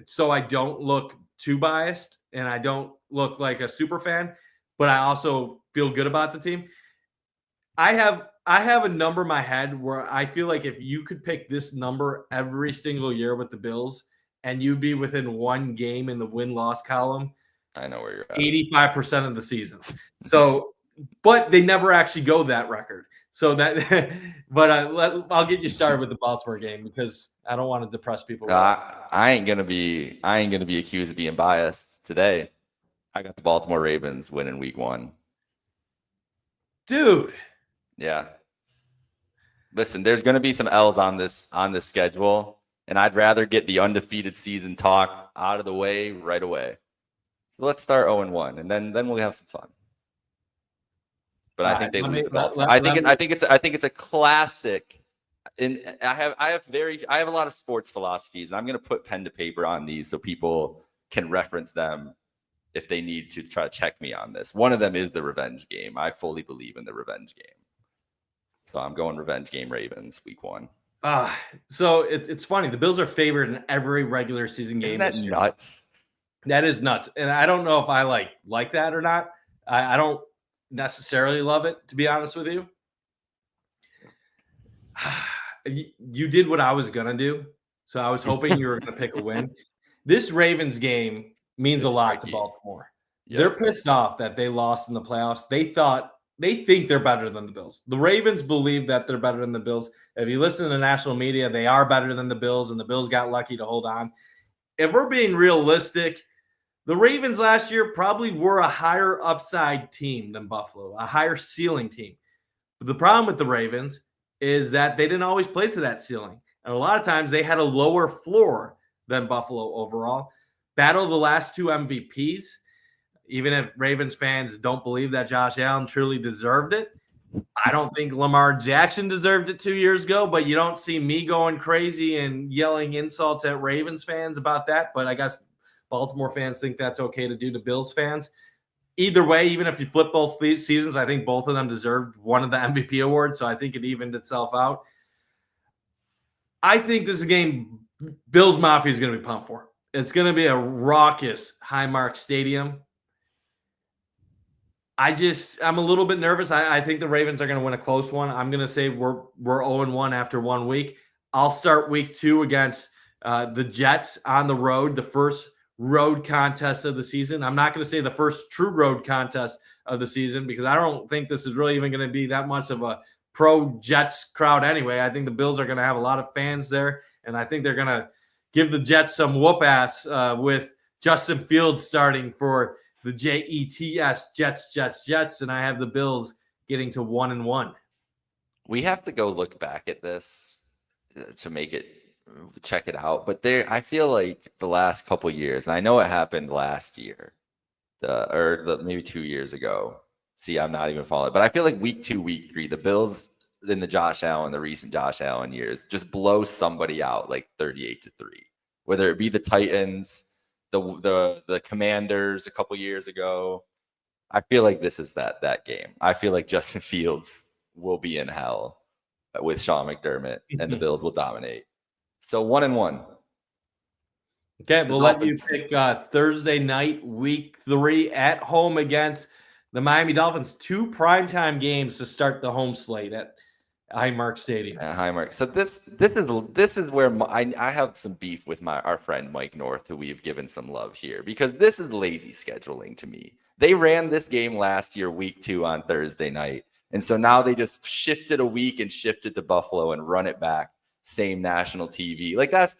so I don't look too biased and I don't look like a super fan, but I also feel good about the team. I have a number in my head where I feel like if you could pick this number every single year with the Bills, and you'd be within one game in the win-loss column. I know where you're at. 85% of the season. So, but they never actually go that record. So that, but I'll get you started with the Baltimore game because I don't want to depress people. I ain't gonna be accused of being biased today. I got the Baltimore Ravens winning week 1. Dude. Yeah. Listen, there's gonna be some L's on this schedule. And I'd rather get the undefeated season talk out of the way right away. So let's start 0-1, and then we'll have some fun. but I think they lose to Baltimore. I think it's a classic. And I have a lot of sports philosophies, and I'm going to put pen to paper on these so people can reference them if they need to try to check me on this. One of them is the revenge game. I fully believe in the revenge game. So I'm going revenge game Ravens week 1. So it's funny. The Bills are favored in every regular season game. Isn't that nuts? That is nuts. And I don't know if I like that or not. I don't necessarily love it, to be honest with you. You did what I was going to do. So I was hoping you were going to pick a win. This Ravens game means a lot to Baltimore. Yep. They're pissed off that they lost in the playoffs. They think they're better than the Bills. The Ravens believe that they're better than the Bills. If you listen to the national media, they are better than the Bills, and the Bills got lucky to hold on. If we're being realistic, the Ravens last year probably were a higher upside team than Buffalo, a higher ceiling team. But the problem with the Ravens is that they didn't always play to that ceiling. And a lot of times they had a lower floor than Buffalo overall. Battle the last 2 MVPs. Even if Ravens fans don't believe that Josh Allen truly deserved it, I don't think Lamar Jackson deserved it 2 years ago, but you don't see me going crazy and yelling insults at Ravens fans about that. But I guess Baltimore fans think that's okay to do to Bills fans. Either way, even if you flip both seasons, I think both of them deserved one of the MVP awards, so I think it evened itself out. I think this is a game Bills Mafia is going to be pumped for. It's going to be a raucous Highmark Stadium. I'm a little bit nervous. I think the Ravens are going to win a close one. I'm going to say we're 0-1 after 1 week. I'll start week 2 against the Jets on the road, the first road contest of the season. I'm not going to say the first true road contest of the season because I don't think this is really even going to be that much of a pro Jets crowd anyway. I think the Bills are going to have a lot of fans there, and I think they're going to give the Jets some whoop ass with Justin Fields starting for the Jets, Jets, and I have the Bills getting to 1-1. We have to go look back at this to check it out. But I feel like the last couple years, and I know it happened last year, maybe 2 years ago. See, I'm not even following, but I feel like week 2, week 3, the Bills in the recent Josh Allen years, just blow somebody out like 38-3. Whether it be the Titans, the Commanders a couple years ago. I feel like this is that game. I feel like Justin Fields will be in hell with Sean McDermott, and the Bills will dominate. So 1-1. Okay, we'll let you pick Thursday night, week 3 at home against the Miami Dolphins. 2 primetime games to start the home slate at Highmark Stadium. Highmark. So this is where I have some beef with our friend Mike North, who we've given some love here, because this is lazy scheduling to me. They ran this game last year, week 2 on Thursday night, and so now they just shifted a week and shifted to Buffalo and run it back, same national TV. Like that's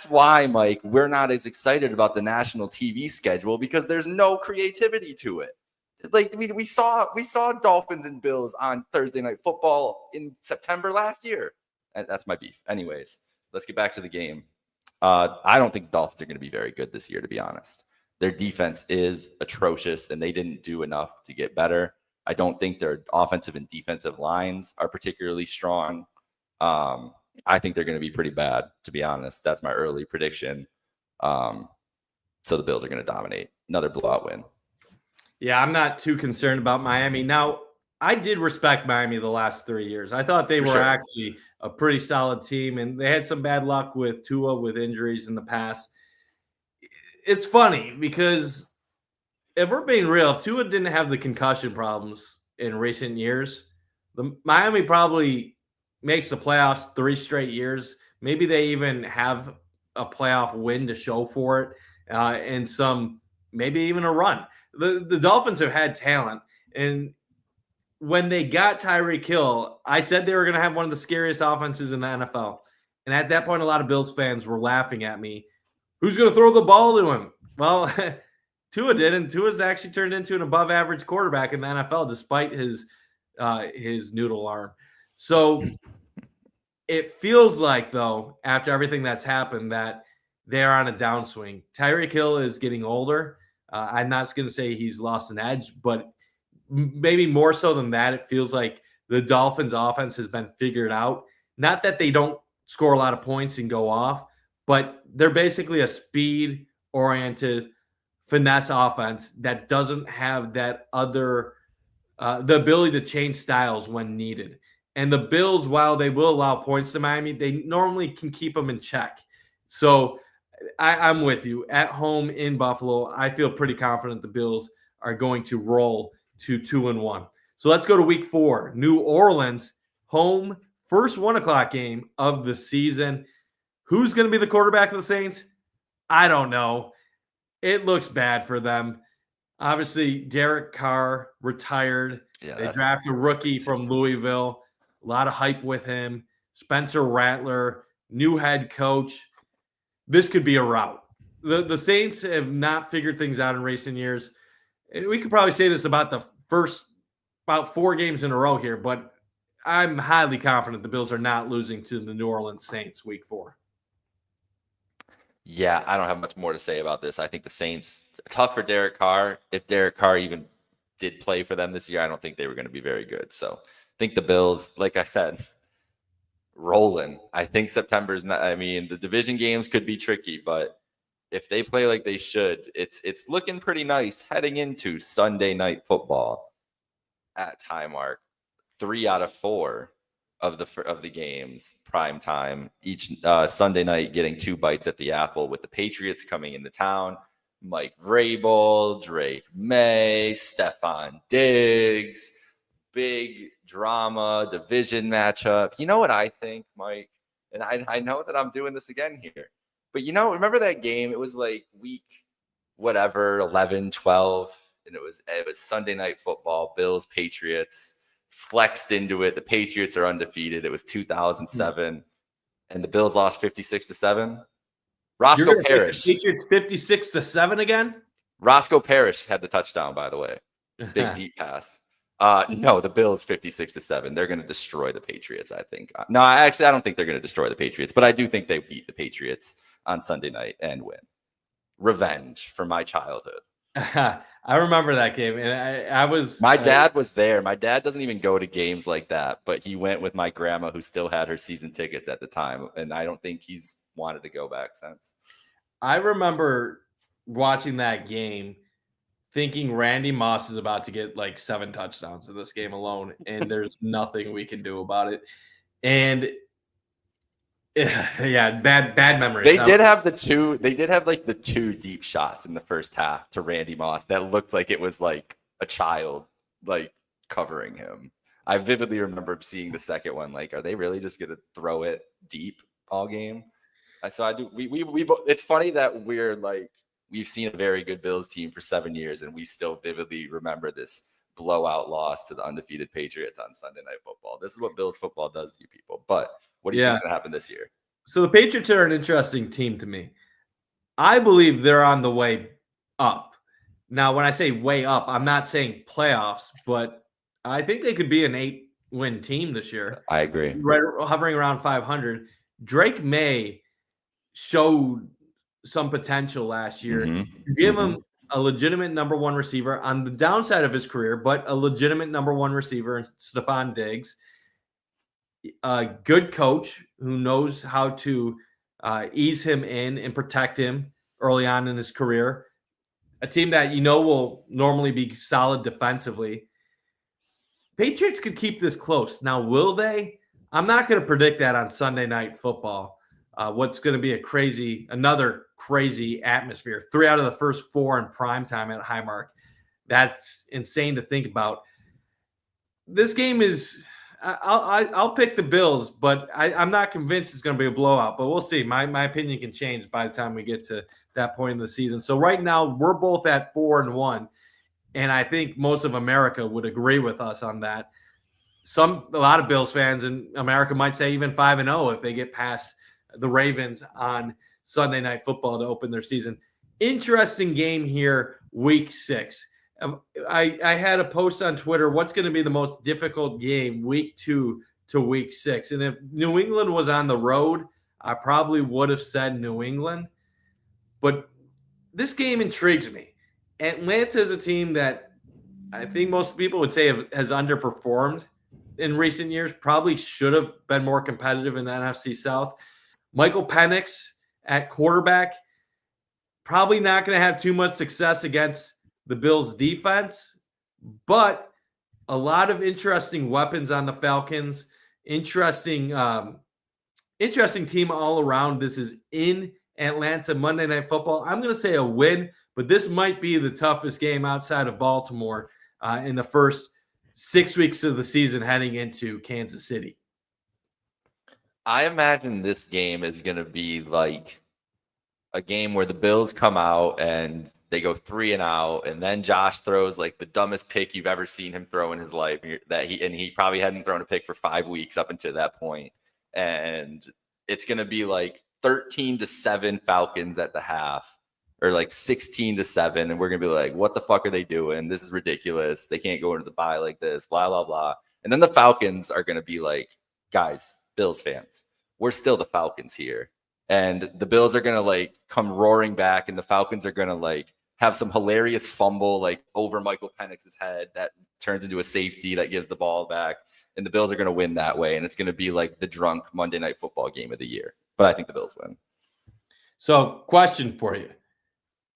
why, Mike, we're not as excited about the national TV schedule, because there's no creativity to it. Like we saw Dolphins and Bills on Thursday Night Football in September last year. And that's my beef. Anyways, let's get back to the game. I don't think Dolphins are going to be very good this year, to be honest. Their defense is atrocious, and they didn't do enough to get better. I don't think their offensive and defensive lines are particularly strong. I think they're going to be pretty bad, to be honest. That's my early prediction. So the Bills are going to dominate. Another blowout win. Yeah, I'm not too concerned about Miami. Now, I did respect Miami the last 3 years. I thought they were actually a pretty solid team, and they had some bad luck with Tua with injuries in the past. It's funny because if we're being real, if Tua didn't have the concussion problems in recent years, the Miami probably makes the playoffs 3 straight years. Maybe they even have a playoff win to show for it, and maybe even a run. The Dolphins have had talent, and when they got Tyreek Hill, I said they were going to have one of the scariest offenses in the NFL. And at that point, a lot of Bills fans were laughing at me. Who's going to throw the ball to him? Well, Tua did, and Tua's actually turned into an above-average quarterback in the NFL despite his noodle arm. So it feels like, though, after everything that's happened, that they're on a downswing. Tyreek Hill is getting older. I'm not going to say he's lost an edge, but maybe more so than that, it feels like the Dolphins offense has been figured out. Not that they don't score a lot of points and go off, but they're basically a speed oriented finesse offense that doesn't have that other the ability to change styles when needed. And the Bills, while they will allow points to Miami, they normally can keep them in check. So I'm with you. At home in Buffalo, I feel pretty confident the Bills are going to roll to 2-1. So let's go to week 4. New Orleans, home, first 1:00 game of the season. Who's going to be the quarterback of the Saints? I don't know. It looks bad for them. Obviously, Derek Carr retired. Yeah, They draft a rookie from Louisville. A lot of hype with him. Spencer Rattler, new head coach. This could be a rout. The Saints have not figured things out in recent years. We could probably say this about the first about 4 games in a row here, but I'm highly confident the Bills are not losing to the New Orleans Saints week 4. Yeah, I don't have much more to say about this. I think the Saints, tough for Derek Carr. If Derek Carr even did play for them this year, I don't think they were going to be very good. So I think the Bills, like I said, rolling. I think September's not, I mean, the division games could be tricky, but if they play like they should, it's looking pretty nice heading into Sunday Night Football at Highmark. 3 out of 4 of the games prime time each Sunday night, getting 2 bites at the apple with the Patriots coming into town. Mike Vrabel, Drake May, Stephon Diggs, big drama division matchup. You know what I think, Mike? And I know that I'm doing this again here, but remember that game? It was like week whatever 11, 12, and it was Sunday Night Football. Bills Patriots. Flexed into it. The Patriots are undefeated. It was 2007, and the Bills lost 56-7. Roscoe Parrish. Patriots 56-7 again. Roscoe Parrish had the touchdown, by the way. Big deep pass. No, the Bills 56-7. They're going to destroy the Patriots, I think. No, I don't think they're going to destroy the Patriots, but I do think they beat the Patriots on Sunday night and win. Revenge for my childhood. I remember that game, and I was. My dad was there. My dad doesn't even go to games like that, but he went with my grandma, who still had her season tickets at the time, and I don't think he's wanted to go back since. I remember watching that game, thinking Randy Moss is about to get like 7 touchdowns in this game alone, and there's nothing we can do about it. And yeah, bad memories. They did have like the 2 deep shots in the first half to Randy Moss that looked like it was like a child like covering him. I vividly remember seeing the second one. Like, are they really just gonna throw it deep all game? So I do. We it's funny that we've seen a very good Bills team for 7 years, and we still vividly remember this blowout loss to the undefeated Patriots on Sunday Night Football. This is what Bills football does to you people. But what do you think is going to happen this year? So the Patriots are an interesting team to me. I believe they're on the way up. Now, when I say way up, I'm not saying playoffs, but I think they could be an 8-win team this year. I agree. Right, hovering around 500. Drake May showed some potential last year. Mm-hmm. Give him a legitimate number 1 receiver on the downside of his career, but a legitimate number 1 receiver, Stephon Diggs. A good coach who knows how to ease him in and protect him early on in his career. A team that will normally be solid defensively. Patriots could keep this close. Now, will they? I'm not going to predict that on Sunday Night Football. What's going to be another crazy atmosphere. 3 out of the first 4 in primetime at Highmark. That's insane to think about. This game is. I'll pick the Bills, but I'm not convinced it's going to be a blowout. But we'll see. My opinion can change by the time we get to that point in the season. So right now we're both at 4-1, and I think most of America would agree with us on that. A lot of Bills fans in America might say even 5-0 if they get past the Ravens on Sunday Night Football to open their season. Interesting game here, week 6. I had a post on Twitter, what's going to be the most difficult game week 2 to week 6? And if New England was on the road, I probably would have said New England. But this game intrigues me. Atlanta is a team that I think most people would say has underperformed in recent years. Probably should have been more competitive in the NFC South. Michael Penix at quarterback, probably not going to have too much success against the Bills defense, but a lot of interesting weapons on the Falcons. Interesting team all around. This is in Atlanta, Monday Night Football. I'm going to say a win, but this might be the toughest game outside of Baltimore in the first 6 weeks of the season heading into Kansas City. I imagine this game is going to be like a game where the Bills come out and they go 3-and-out, and then Josh throws like the dumbest pick you've ever seen him throw in his life. He probably hadn't thrown a pick for 5 weeks up until that point, and it's going to be like 13-7 Falcons at the half, or like 16-7, and we're going to be like, what the fuck are they doing? This is ridiculous. They can't go into the bye like this, blah, blah, blah. And then the Falcons are going to be like, guys, Bills fans, we're still the Falcons here. And the Bills are going to like come roaring back, and the Falcons are going to like have some hilarious fumble like over Michael Penix's head that turns into a safety that gives the ball back. And the Bills are going to win that way. And it's going to be like the drunk Monday Night Football game of the year. But I think the Bills win. So, question for you.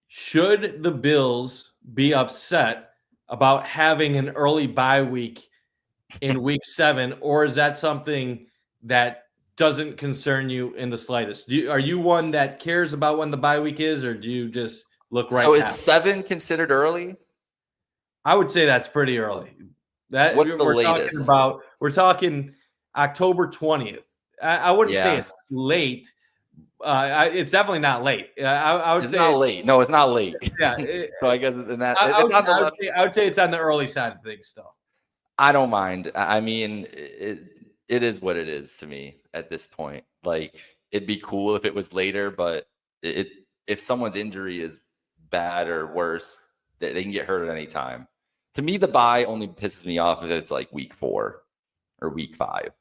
Should the Bills be upset about having an early bye week in week 7, or is that something that doesn't concern you in the slightest? Are you one that cares about when the bye week is, or do you just look right? So is 7 considered early? I would say that's pretty early. What's the latest? We're talking October 20th. I wouldn't say it's late. It's definitely not late. I would say it's not late. No, it's not late. Yeah. So I guess in that I would say it's on the early side of things still. I don't mind. I mean, it is what it is to me at this point. Like, it'd be cool if it was later, but if someone's injury is bad or worse, they can get hurt at any time. To me, the bye only pisses me off if it's like week 4 or week 5.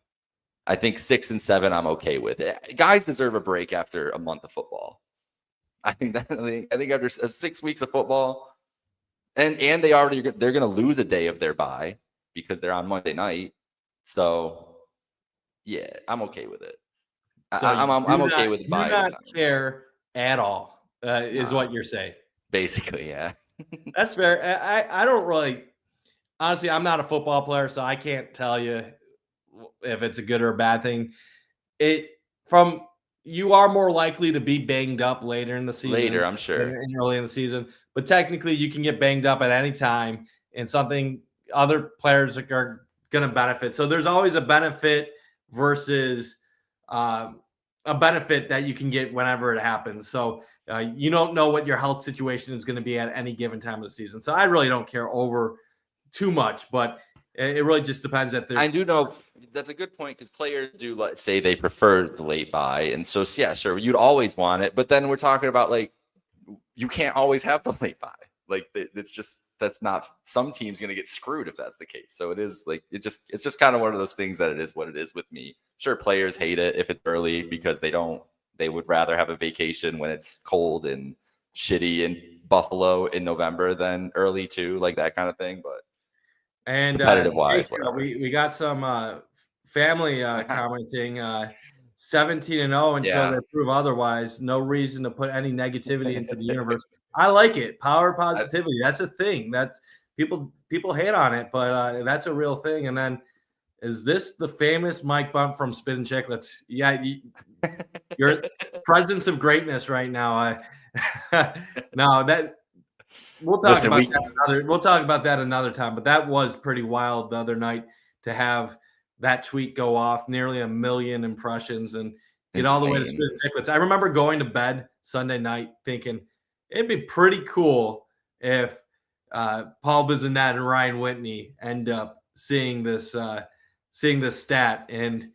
I think 6 and 7, I'm okay with it. Guys deserve a break after a month of football. I think after 6 weeks of football, and they're going to lose a day of their bye because they're on Monday night. So yeah, I'm okay with it. So I'm okay with the bye. Do not care at all, is what you're saying. Basically, yeah. That's fair. I don't really, honestly, I'm not a football player, so I can't tell you if it's a good or a bad thing. You are more likely to be banged up later in the season. Later, I'm sure. Early in the season. But technically, you can get banged up at any time, and something other players are going to benefit. So there's always a benefit versus a benefit that you can get whenever it happens. So you don't know what your health situation is going to be at any given time of the season. So I really don't care over too much, but it really just depends. I do know that's a good point, because players do, let's say, they prefer the late bye. And so, yeah, sure, you'd always want it. But then we're talking about, like, you can't always have the late bye. Like, that's not, some teams going to get screwed if that's the case. So it is like, it's just kind of one of those things that it is what it is with me. Sure, players hate it if it's early because they would rather have a vacation when it's cold and shitty in Buffalo in November than early too, like that kind of thing. But competitive wise, we got some family commenting 17-0 until they prove otherwise. No reason to put any negativity into the universe. I like it. Power positivity. That's a thing. That's people hate on it, but that's a real thing. And then, is this the famous Mike Bundt from Spit and Chicklets? Yeah, your presence of greatness right now. No, that we'll talk about that another time. But that was pretty wild the other night to have that tweet go off, nearly 1 million impressions, and get all the way to Spit and Chicklets. I remember going to bed Sunday night thinking it'd be pretty cool if Paul Bissonnette and Ryan Whitney end up seeing this stat, and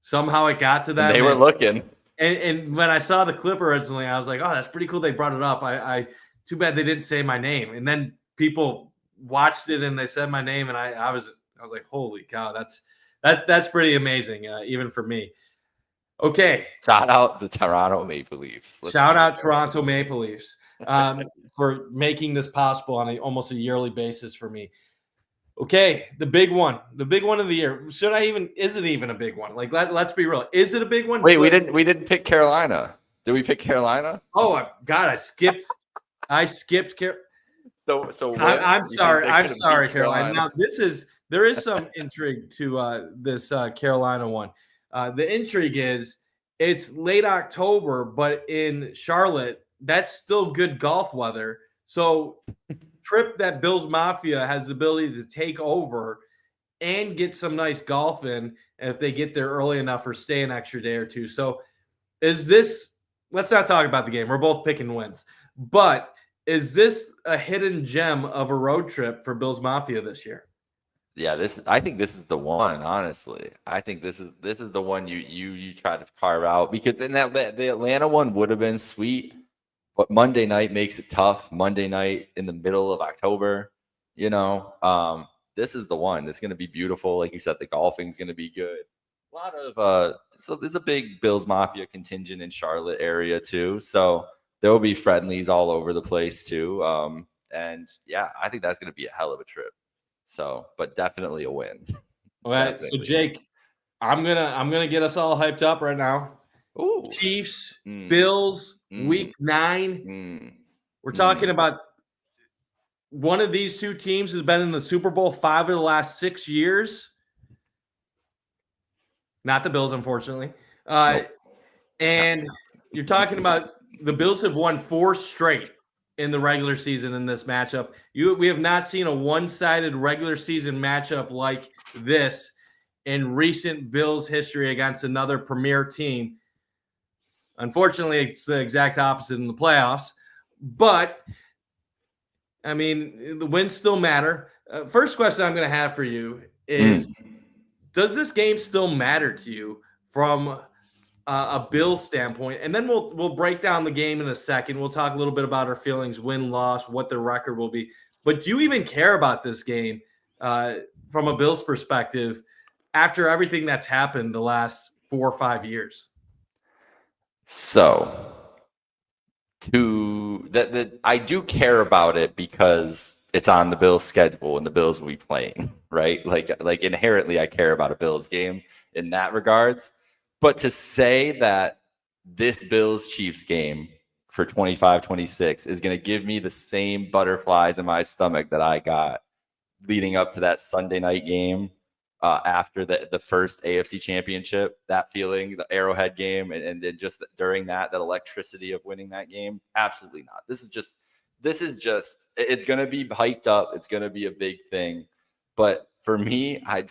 somehow it got to that. They were looking. And when I saw the clip originally, I was like, "Oh, that's pretty cool." They brought it up. I too bad they didn't say my name. And then people watched it and they said my name, and I was like, "Holy cow, that's pretty amazing, even for me." Okay. Shout out the Toronto Maple Leafs. Shout out Toronto Maple Leafs for making this possible on almost a yearly basis for me. Okay, the big one of the year. Is it even a big one? Like, let's be real. Is it a big one? Wait, we didn't pick Carolina. Did we pick Carolina? Oh God, I skipped So I'm you think sorry. they I'm could have sorry, beat Carolina. Now there is some intrigue to this Carolina one. The intrigue is it's late October, but in Charlotte, that's still good golf weather. So trip that Bills Mafia has the ability to take over and get some nice golf in if they get there early enough or stay an extra day or two. So is this let's not talk about the game. We're both picking wins. But is this a hidden gem of a road trip for Bills Mafia this year? Yeah, I think this is the one, honestly. I think this is the one you try to carve out, because then the Atlanta one would have been sweet, but Monday night makes it tough. Monday night in the middle of October, this is the one that's going to be beautiful. Like you said, the golfing's going to be good. A lot of so there's a big Bills Mafia contingent in Charlotte area too, so there will be friendlies all over the place too. And yeah, I think that's going to be a hell of a trip. So, but definitely a win. All right. So Jake, I'm gonna get us all hyped up right now. Ooh. Chiefs, Bills, week 9. We're talking about one of these two teams has been in the Super Bowl 5 of the last 6 years. Not the Bills, unfortunately. Nope. And you're talking about the Bills have won 4 straight in the regular season in this matchup. We have not seen a one-sided regular season matchup like this in recent Bills history against another premier team. Unfortunately, it's the exact opposite in the playoffs. But, I mean, the wins still matter. First question I'm going to have for you is, does this game still matter to you from a Bills standpoint? And then we'll break down the game in a second. We'll talk a little bit about our feelings, win, loss, what the record will be. But do you even care about this game from a Bills perspective after everything that's happened the last 4 or 5 years? So, I do care about it because it's on the Bills schedule and the Bills will be playing, right? Like inherently, I care about a Bills game in that regards. But to say that this Bills Chiefs game for 25-26 is going to give me the same butterflies in my stomach that I got leading up to that Sunday night game after the first AFC championship, that feeling, the Arrowhead game, and then just during that electricity of winning that game, absolutely not. This is just, it's going to be hyped up. It's going to be a big thing. But for me, I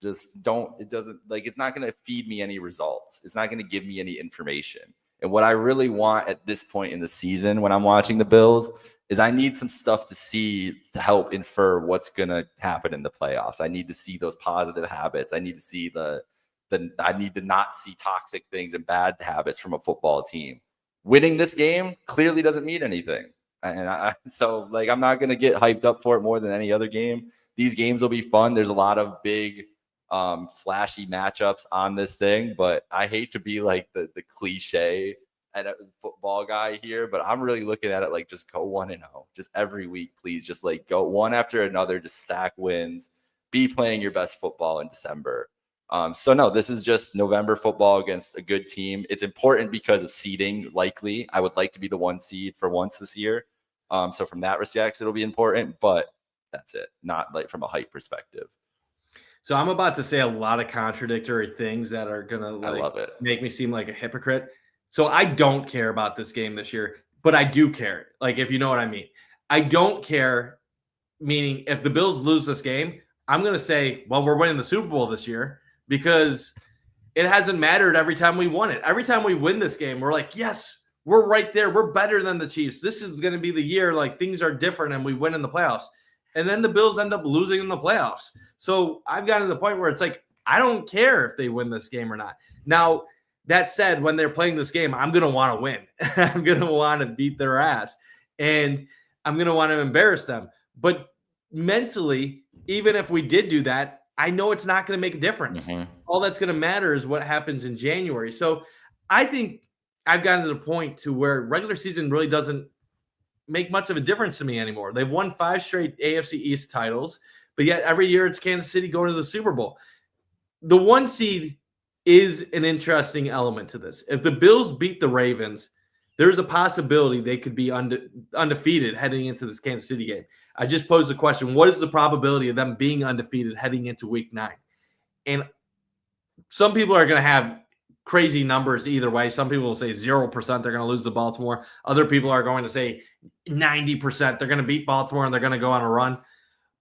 just don't, it's not going to feed me any results. It's not going to give me any information. And what I really want at this point in the season when I'm watching the Bills is I need some stuff to see to help infer what's going to happen in the playoffs. I need to see those positive habits. I need to see I need to not see toxic things and bad habits from a football team. Winning this game clearly doesn't mean anything. And so I'm not going to get hyped up for it more than any other game. These games will be fun. There's a lot of big, flashy matchups on this thing, but I hate to be like the cliche and a football guy here, but I'm really looking at it like just go 1-0, just every week, please. Just go one after another, just stack wins, be playing your best football in December. So no, this is just November football against a good team. It's important because of seeding. Likely, I would like to be the 1 seed for once this year. So from that respect, it'll be important, but that's it. Not from a hype perspective. So I'm about to say a lot of contradictory things that are gonna I love it. Make me seem like a hypocrite. So I don't care about this game this year, but I do care. If you know what I mean. I don't care, meaning if the Bills lose this game, I'm going to say, well, we're winning the Super Bowl this year because it hasn't mattered every time we won it. Every time we win this game, we're like, yes, we're right there. We're better than the Chiefs. This is going to be the year things are different and we win in the playoffs. And then the Bills end up losing in the playoffs. So I've gotten to the point where it's I don't care if they win this game or not. Now, that said, when they're playing this game, I'm going to want to win. I'm going to want to beat their ass. And I'm going to want to embarrass them. But mentally, even if we did do that, I know it's not going to make a difference. Mm-hmm. All that's going to matter is what happens in January. So I think I've gotten to the point to where regular season really doesn't make much of a difference to me anymore. They've won 5 straight AFC East titles. but yet every year it's Kansas City going to the Super Bowl. The 1 seed is an interesting element to this. If the Bills beat the Ravens, there's a possibility they could be undefeated heading into this Kansas City game. I just posed the question, what is the probability of them being undefeated heading into week 9? And some people are going to have crazy numbers either way. Some people will say 0% they're going to lose to Baltimore. Other people are going to say 90% they're going to beat Baltimore and they're going to go on a run.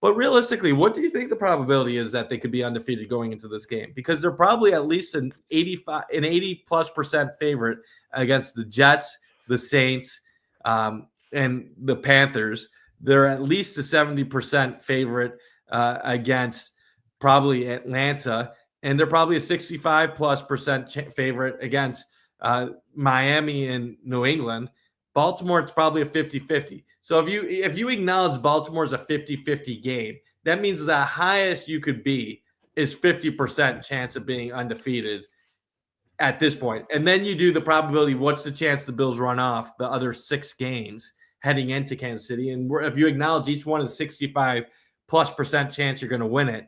But realistically, what do you think the probability is that they could be undefeated going into this game? Because they're probably at least an 80+% favorite against the Jets, the Saints, and the Panthers. They're at least a 70% favorite against probably Atlanta, and they're probably a 65+% favorite against Miami and New England. Baltimore, it's probably a 50-50. So if you acknowledge Baltimore's a 50-50 game, that means the highest you could be is 50% chance of being undefeated at this point. And then you do the probability, what's the chance the Bills run off the other 6 games heading into Kansas City? And if you acknowledge each one is 65+% chance you're going to win it,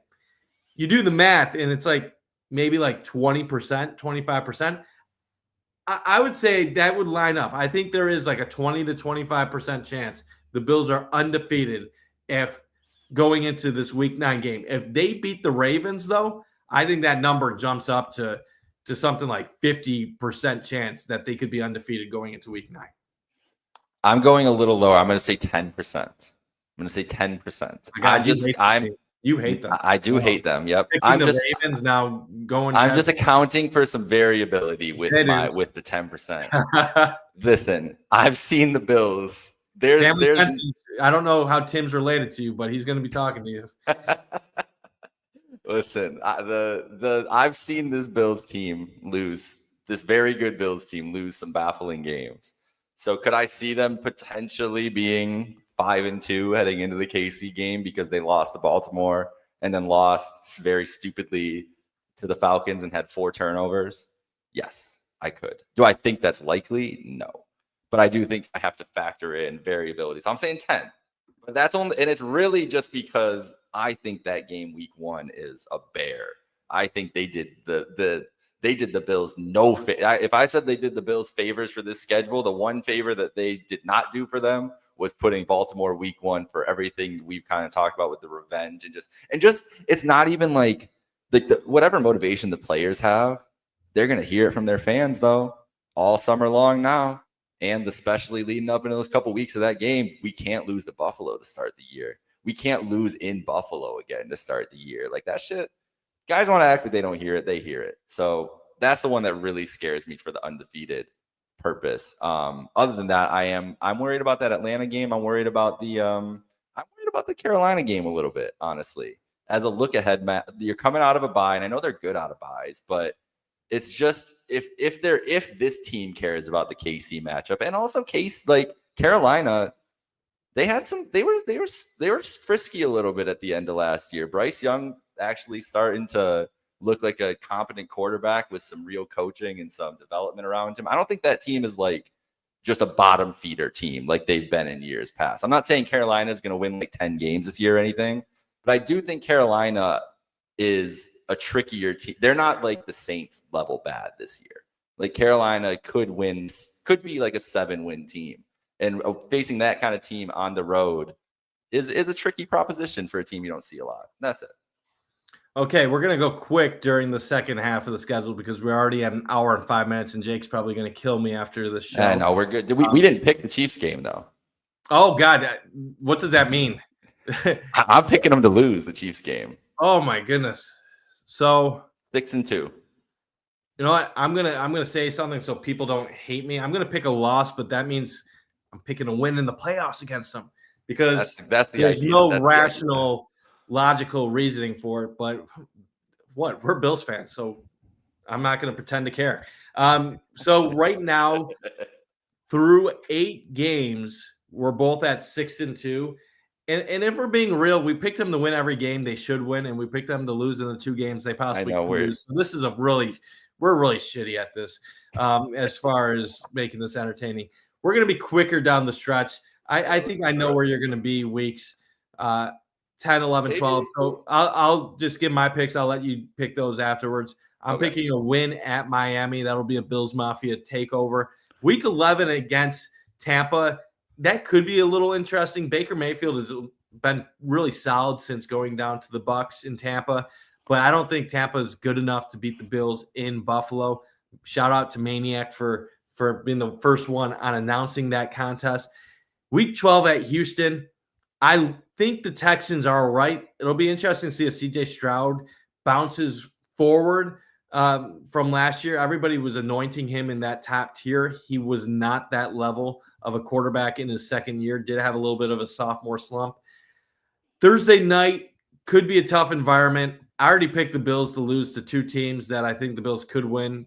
you do the math and it's like maybe like 20%, 25%. I would say that would line up. I think there is like a 20 to 25% chance the Bills are undefeated if going into this week 9 game. If they beat the Ravens, though, I think that number jumps up to something like 50% chance that they could be undefeated going into week 9. I'm going a little lower. I'm going to say 10%. I'm going to say 10%. You hate them. I do hate them. Yep. Ravens now going. I'm just accounting for some variability with the 10%. Listen, I've seen the Bills. I don't know how Tim's related to you, but he's going to be talking to you. Listen, I've seen this Bills team lose. This very good Bills team lose some baffling games. So could I see them potentially being 5-2 heading into the KC game because they lost to Baltimore and then lost very stupidly to the Falcons and had 4 turnovers? Yes, I could. Do I think that's likely? No. But I do think I have to factor in variability. So I'm saying 10. But that's only, and it's really just because I think that game week 1 is a bear. I think they did the Bills no favor. If I said they did the Bills favors for this schedule, the one favor that they did not do for them was putting Baltimore week 1 for everything we've kind of talked about with the revenge and just it's not even like the whatever motivation the players have, they're going to hear it from their fans though all summer long now, and especially leading up into those couple weeks of that game. We can't lose to Buffalo to start the year. We can't lose in Buffalo again to start the year. Like that shit, guys want to act like they don't hear it. They hear it. So that's the one that really scares me for the undefeated purpose. Other than that, I'm worried about that Atlanta game. I'm worried about the Carolina game a little bit, honestly. As a look ahead, Matt, you're coming out of a bye, and I know they're good out of byes, but it's just if this team cares about the KC matchup, and also Carolina, they were frisky a little bit at the end of last year. Bryce Young actually starting to look like a competent quarterback with some real coaching and some development around him. I don't think that team is like just a bottom feeder team like they've been in years past. I'm not saying Carolina is going to win like 10 games this year or anything, but I do think Carolina is a trickier team. They're not like the Saints level bad this year. Like Carolina could be like a 7-win team, and facing that kind of team on the road is a tricky proposition for a team you don't see a lot. That's it. Okay, we're going to go quick during the second half of the schedule because we're already at an hour and 5 minutes, and Jake's probably going to kill me after the show. I know, we're good. We didn't pick the Chiefs game, though. Oh, God. What does that mean? I'm picking them to lose the Chiefs game. Oh, my goodness. So 6-2. You know what? I'm gonna say something so people don't hate me. I'm going to pick a loss, but that means I'm picking a win in the playoffs against them because that's the there's idea. no that's rational logical reasoning for it, but we're Bills fans, so I'm not going to pretend to care. So right now, through 8 games, we're both at 6-2. And if we're being real, we picked them to win every game they should win, and we picked them to lose in the 2 games they possibly could lose. So this is we're really shitty at this as far as making this entertaining. We're going to be quicker down the stretch. I think I know where you're going to be, Weeks. 10, 11, Maybe. 12. So I'll just give my picks. I'll let you pick those afterwards. I'm Okay. picking a win at Miami. That'll be a Bills Mafia takeover. Week 11 against Tampa. That could be a little interesting. Baker Mayfield has been really solid since going down to the Bucs in Tampa, but I don't think Tampa is good enough to beat the Bills in Buffalo. Shout out to Maniac for being the first one on announcing that contest. Week 12 at Houston. I think the Texans are all right. It'll be interesting to see if CJ Stroud bounces forward from last year. Everybody was anointing him in that top tier. He was not that level of a quarterback in his second year. Did have a little bit of a sophomore slump. Thursday night could be a tough environment. I already picked the Bills to lose to two teams that I think the Bills could win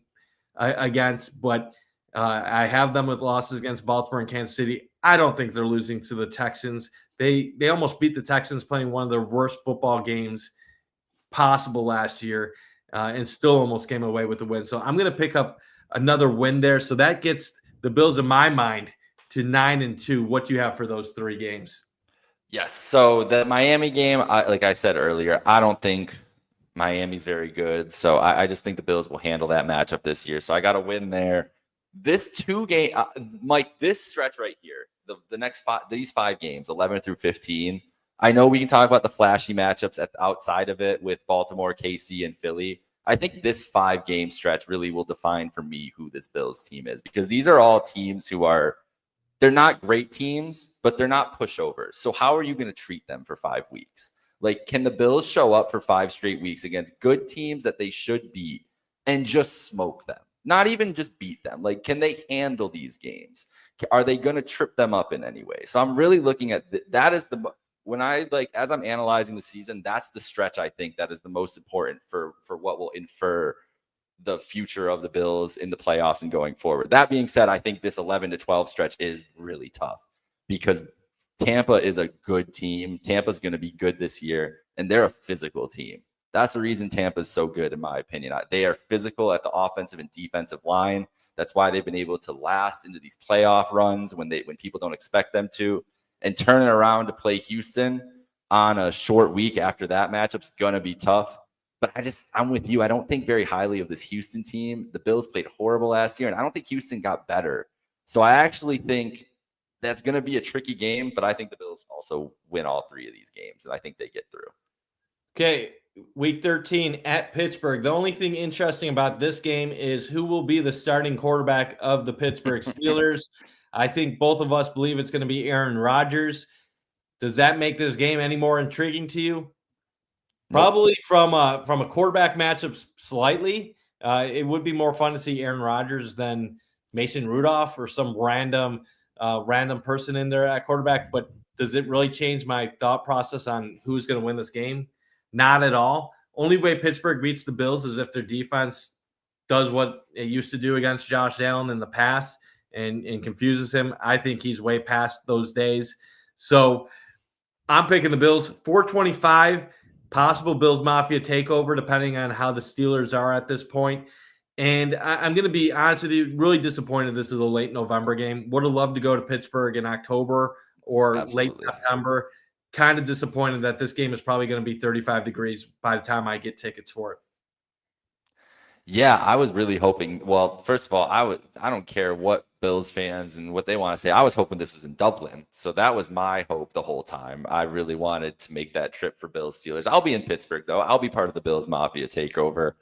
against, but I have them with losses against Baltimore and Kansas City. I don't think they're losing to the Texans. They almost beat the Texans playing one of their worst football games possible last year and still almost came away with the win. So I'm going to pick up another win there. So that gets the Bills, in my mind, to 9-2. What do you have for those three games? Yes. So the Miami game, like I said earlier, I don't think Miami's very good. So I just think the Bills will handle that matchup this year. So I got a win there. This two-game, Mike, this stretch right here, the next these 5 games, 11 through 15. I know we can talk about the flashy matchups outside of it with Baltimore, KC, and Philly. I think this 5-game stretch really will define for me who this Bills team is, because these are all teams who they're not great teams, but they're not pushovers. So how are you going to treat them for 5 weeks? Like, can the Bills show up for 5 straight weeks against good teams that they should beat and just smoke them? Not even just beat them. Like, can they handle these games? Are they going to trip them up in any way? So I'm really looking at that is as I'm analyzing the season, that's the stretch I think that is the most important for what will infer the future of the Bills in the playoffs and going forward. That being said, I think this 11 to 12 stretch is really tough because Tampa is a good team. Tampa's going to be good this year, and they're a physical team. That's the reason Tampa is so good, in my opinion. They are physical at the offensive and defensive line. That's why they've been able to last into these playoff runs when people don't expect them to, and turn it around to play Houston on a short week after that matchup's going to be tough. But I'm with you. I don't think very highly of this Houston team. The Bills played horrible last year, and I don't think Houston got better. So I actually think that's going to be a tricky game, but I think the Bills also win all 3 of these games, and I think they get through. Okay, week 13 at Pittsburgh. The only thing interesting about this game is who will be the starting quarterback of the Pittsburgh Steelers. I think both of us believe it's going to be Aaron Rodgers. Does that make this game any more intriguing to you? Probably from a quarterback matchup slightly. It would be more fun to see Aaron Rodgers than Mason Rudolph or some random person in there at quarterback. But does it really change my thought process on who's going to win this game? Not at all. Only way Pittsburgh beats the Bills is if their defense does what it used to do against Josh Allen in the past and confuses him. I think he's way past those days. So I'm picking the Bills. 425. Possible Bills Mafia takeover, depending on how the Steelers are at this point. And I'm going to be honest with you, really disappointed this is a late November game. Would have loved to go to Pittsburgh in October or late September. Kind of disappointed that this game is probably going to be 35 degrees by the time I get tickets for it. Yeah, I was really hoping. Well, first of all, I don't care what Bills fans and what they want to say. I was hoping this was in Dublin. So that was my hope the whole time. I really wanted to make that trip for Bills Steelers. I'll be in Pittsburgh, though. I'll be part of the Bills Mafia takeover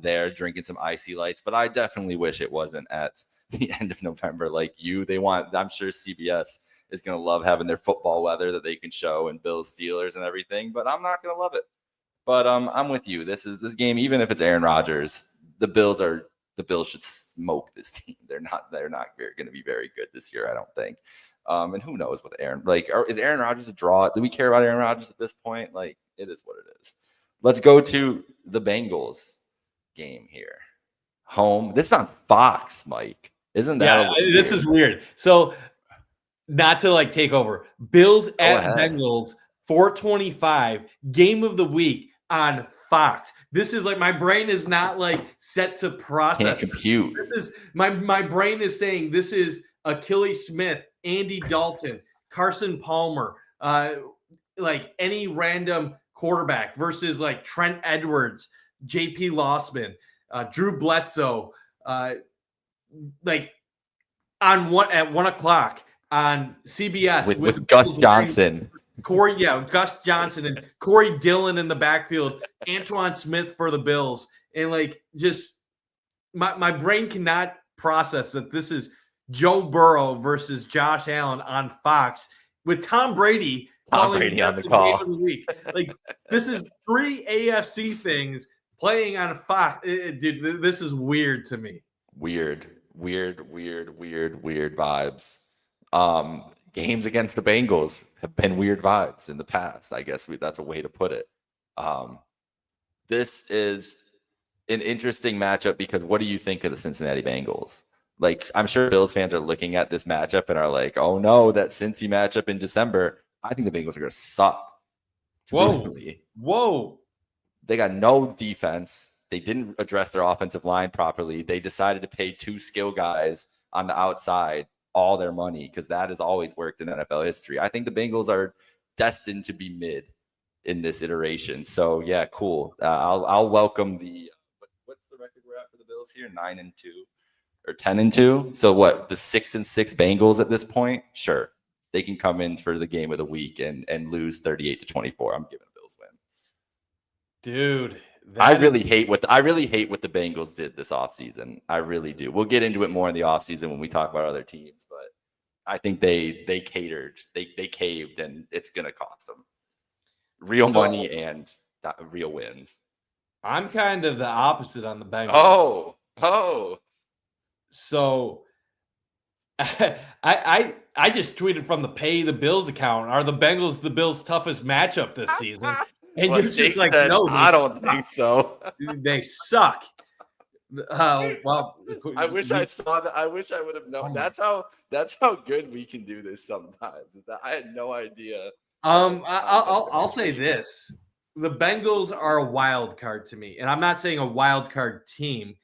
there, drinking some icy lights. But I definitely wish it wasn't at the end of November like you. I'm sure CBS is going to love having their football weather that they can show and Bills Steelers and everything. But I'm not going to love it. But I'm with you. This game, even if it's Aaron Rodgers, the Bills should smoke this team. They're not going to be very good this year, I don't think. And who knows with Aaron? Is Aaron Rodgers a draw? Do we care about Aaron Rodgers at this point? It is what it is. Let's go to the Bengals game here. Home. This is on Fox, Mike. Isn't that? Yeah, this is weird. So, not to take over. Bills at Bengals, 425 game of the week on Fox. This is my brain is not set to process. Can't compute. This is my brain is saying this is Achilles Smith, Andy Dalton, Carson Palmer, like any random quarterback versus like Trent Edwards, JP Lossman, Drew Bledsoe, like at 1:00 on CBS with Gus Johnson. Gus Johnson and Corey Dillon in the backfield, Antoine Smith for the Bills. And like just my brain cannot process that this is Joe Burrow versus Josh Allen on Fox with Tom Brady on the call. Game of the week. Like this is 3 AFC things playing on Fox. Dude, this is weird to me. Weird vibes. Games against the Bengals have been weird vibes in the past. I guess that's a way to put it. This is an interesting matchup because what do you think of the Cincinnati Bengals? Like, I'm sure Bills fans are looking at this matchup and are like, oh no, that Cincy matchup in December. I think the Bengals are going to suck. Whoa. They got no defense. They didn't address their offensive line properly. They decided to pay 2 skill guys on the outside all their money because that has always worked in NFL history. I think the Bengals are destined to be mid in this iteration. So yeah, cool. I'll welcome the what's the record we're at for the Bills here? 9-2 or 10-2. So what? The 6-6 Bengals at this point? Sure, they can come in for the game of the week and lose 38-24. I'm giving the Bills win. Dude, I really hate what the Bengals did this offseason. I really do. We'll get into it more in the offseason when we talk about other teams, but I think they catered, they caved, and it's gonna cost them real money and real wins. I'm kind of the opposite on the Bengals. Oh. So I just tweeted from the Pay the Bills account. Are the Bengals the Bills' toughest matchup this season? And you're just like, no, I don't think so. They suck. Well, I wish I saw that. I wish I would have known. That's how good we can do this sometimes. Is that I had no idea. I'll say this: the Bengals are a wild card to me, and I'm not saying a wild card team.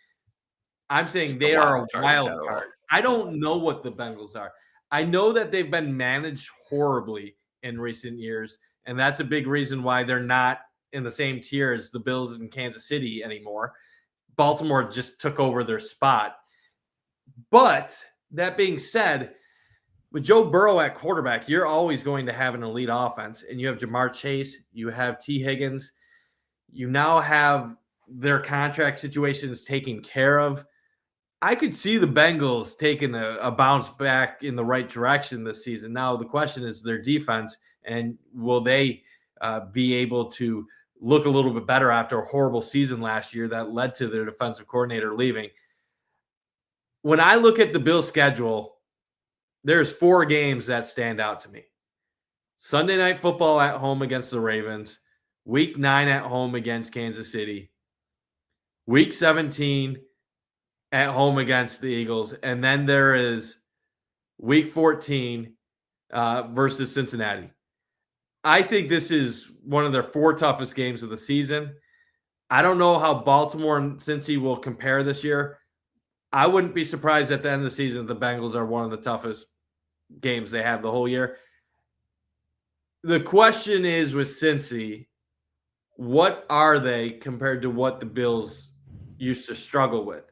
I'm saying they are a wild card. I don't know what the Bengals are. I know that they've been managed horribly in recent years. And that's a big reason why they're not in the same tier as the Bills in Kansas City anymore. Baltimore just took over their spot. But that being said, with Joe Burrow at quarterback, you're always going to have an elite offense. And you have Jamar Chase, you have T. Higgins, you now have their contract situations taken care of. I could see the Bengals taking a bounce back in the right direction this season. Now, the question is their defense. And will they be able to look a little bit better after a horrible season last year that led to their defensive coordinator leaving? When I look at the Bills' schedule, there's 4 games that stand out to me. Sunday Night Football at home against the Ravens. Week 9 at home against Kansas City. Week 17 at home against the Eagles. And then there is Week 14 versus Cincinnati. I think this is one of their 4 toughest games of the season. I don't know how Baltimore and Cincy will compare this year. I wouldn't be surprised at the end of the season the Bengals are one of the toughest games they have the whole year. The question is with Cincy, what are they compared to what the Bills used to struggle with?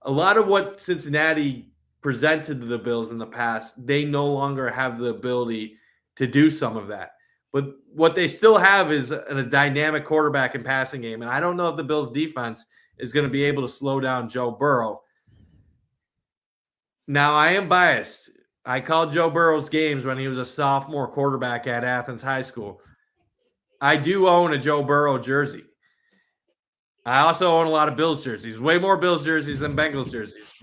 A lot of what Cincinnati presented to the Bills in the past, they no longer have the ability to do some of that. But what they still have is a dynamic quarterback and passing game. And I don't know if the Bills' defense is going to be able to slow down Joe Burrow. Now, I am biased. I called Joe Burrow's games when he was a sophomore quarterback at Athens High School. I do own a Joe Burrow jersey. I also own a lot of Bills jerseys, way more Bills jerseys than Bengals jerseys.